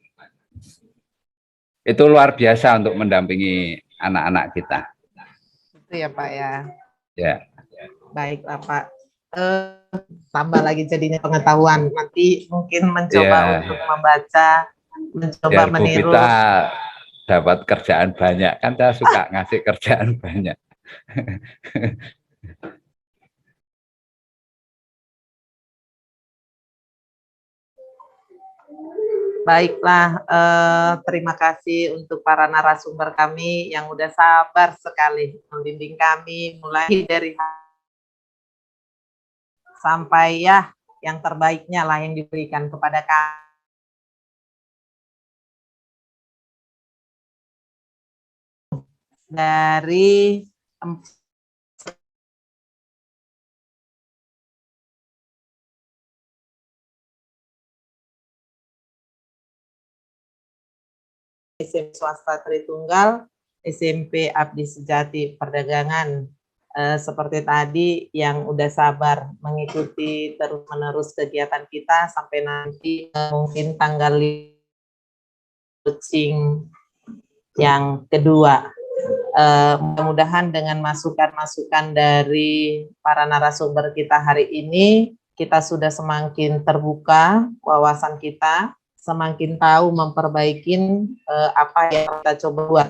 Itu luar biasa untuk mendampingi anak-anak kita. Itu ya Pak ya. Ya. Baiklah Pak. Tambah lagi jadinya pengetahuan. Nanti mungkin mencoba untuk membaca, mencoba meniru. Kita dapat kerjaan banyak, kan saya suka ngasih kerjaan banyak. Baiklah, terima kasih untuk para narasumber kami yang udah sabar sekali membimbing kami mulai dari sampai ya yang terbaiknya lah yang diberikan kepada kami. Dari SMP Swasta Tritunggal, SMP Abdi Sejati Perdagangan. Seperti tadi yang udah sabar mengikuti terus-menerus kegiatan kita sampai nanti mungkin tanggal coaching yang kedua. Mudah-mudahan dengan masukan-masukan dari para narasumber kita hari ini, kita sudah semakin terbuka wawasan kita, semakin tahu memperbaiki apa yang kita coba buat,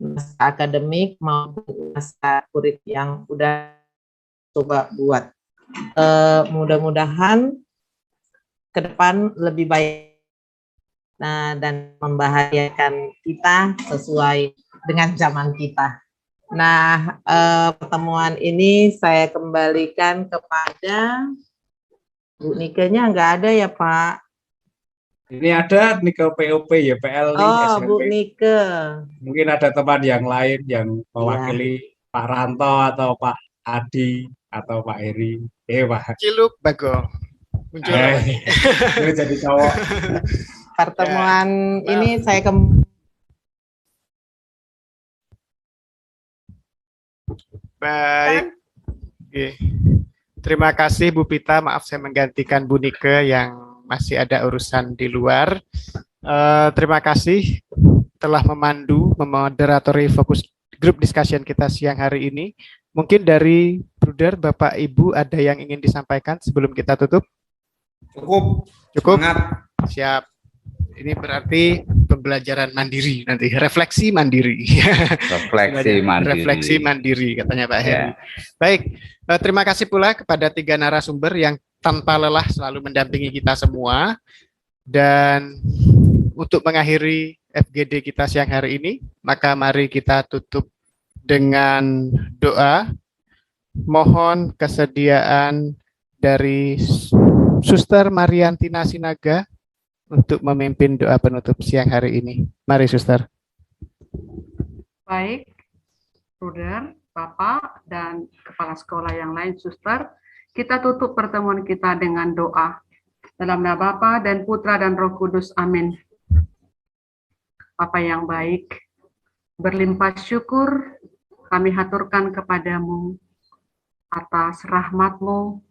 naskah akademik maupun naskah kurik yang udah coba buat. Mudah-mudahan ke depan lebih baik, dan membahagiakan kita sesuai dengan zaman kita. Nah, pertemuan ini saya kembalikan kepada Bu Nike-nya, nggak ada ya Pak? Ini ada Nike POP ya, PL. Oh, Bu Nike. Mungkin ada teman yang lain yang mewakili Pak Ranto atau Pak Adi atau Pak Heri. Pak. Ciluk Bago. Muncul. Jadi cowok. Pertemuan ini saya Baik. Oke. Terima kasih Bu Pita, maaf saya menggantikan Bu Nike yang masih ada urusan di luar. Terima kasih telah memoderatori fokus grup discussion kita siang hari ini. Mungkin dari Bruder, Bapak, Ibu ada yang ingin disampaikan sebelum kita tutup? Cukup. Semangat. Siap. Ini berarti pembelajaran mandiri nanti, refleksi mandiri. Refleksi mandiri katanya Pak Heri. Baik, terima kasih pula kepada 3 narasumber yang tanpa lelah selalu mendampingi kita semua. Dan untuk mengakhiri FGD kita siang hari ini, maka mari kita tutup dengan doa. Mohon kesediaan dari Suster Mariantina Sinaga untuk memimpin doa penutup siang hari ini. Mari, Suster. Baik, Bruder, Bapak, dan Kepala Sekolah yang lain, Suster, kita tutup pertemuan kita dengan doa. Dalam nama Bapa dan Putra dan Roh Kudus, amin. Bapa yang baik, berlimpah syukur kami haturkan kepadamu atas rahmat-Mu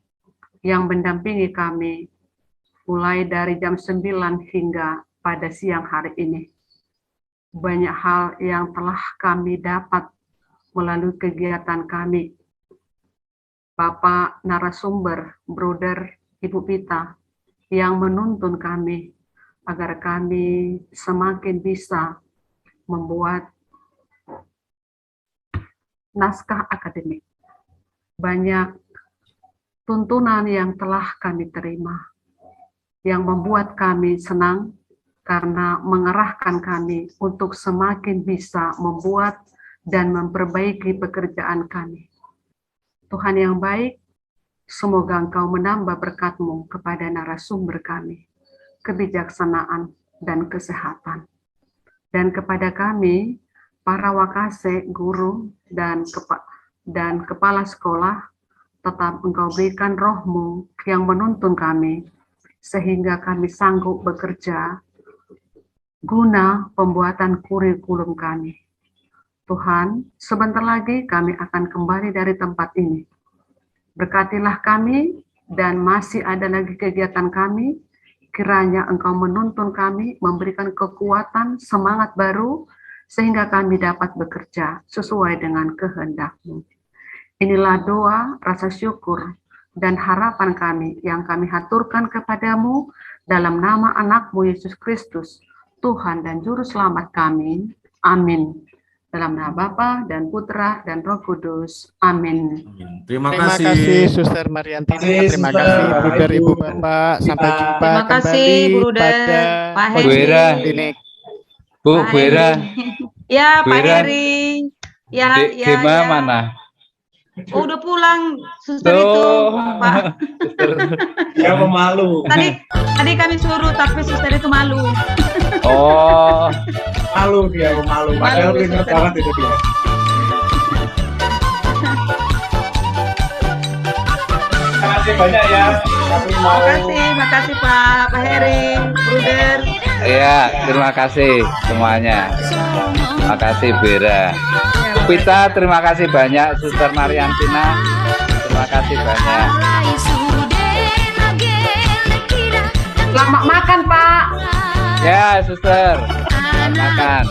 yang mendampingi kami mulai dari jam 9 hingga pada siang hari ini. Banyak hal yang telah kami dapat melalui kegiatan kami. Bapak narasumber, Bruder, Ibu Pita, yang menuntun kami agar kami semakin bisa membuat naskah akademik. Banyak tuntunan yang telah kami terima, yang membuat kami senang karena mengerahkan kami untuk semakin bisa membuat dan memperbaiki pekerjaan kami. Tuhan yang baik, semoga Engkau menambah berkat-Mu kepada narasumber kami, kebijaksanaan dan kesehatan. Dan kepada kami, para wakase, guru, dan kepala sekolah, tetap Engkau berikan roh-Mu yang menuntun kami, sehingga kami sanggup bekerja guna pembuatan kurikulum kami. Tuhan, sebentar lagi kami akan kembali dari tempat ini. Berkatilah kami, dan masih ada lagi kegiatan kami, kiranya Engkau menuntun kami, memberikan kekuatan, semangat baru, sehingga kami dapat bekerja sesuai dengan kehendak-Mu. Inilah doa, rasa syukur, dan harapan kami yang kami haturkan kepadamu dalam nama anak-Mu Yesus Kristus, Tuhan dan Juru Selamat kami. Amin. Dalam nama Bapa dan Putra dan Roh Kudus. Amin. Terima Terima kasih. kasih Suster Mariantina, terima Suster. kasih Bruder, Ibu Bapak. Sampai jumpa Terima kasih, kembali Bruder. pada Pak Bu Heri. Hera, ini. Bu Pak Hera, Heri. Ya, Bu Pak Hera. Heri. Ya, ya, Gema ya. mana? Oh, udah pulang, suster itu, Tuh, Pak. suster. Dia pemalu. Tadi kami suruh, tapi suster itu malu. Oh, Malu dia, pemalu. Padahal Malu, pintar Suster. banget itu dia. Terima kasih banyak ya. Kami mau Makasih Pak Heri, Bruder. iya, terima kasih semuanya. Terima kasih Bera. Pita, terima kasih banyak. Suster Mariantina, terima kasih banyak. Selamat makan, Pak. Ya, suster, selamat makan.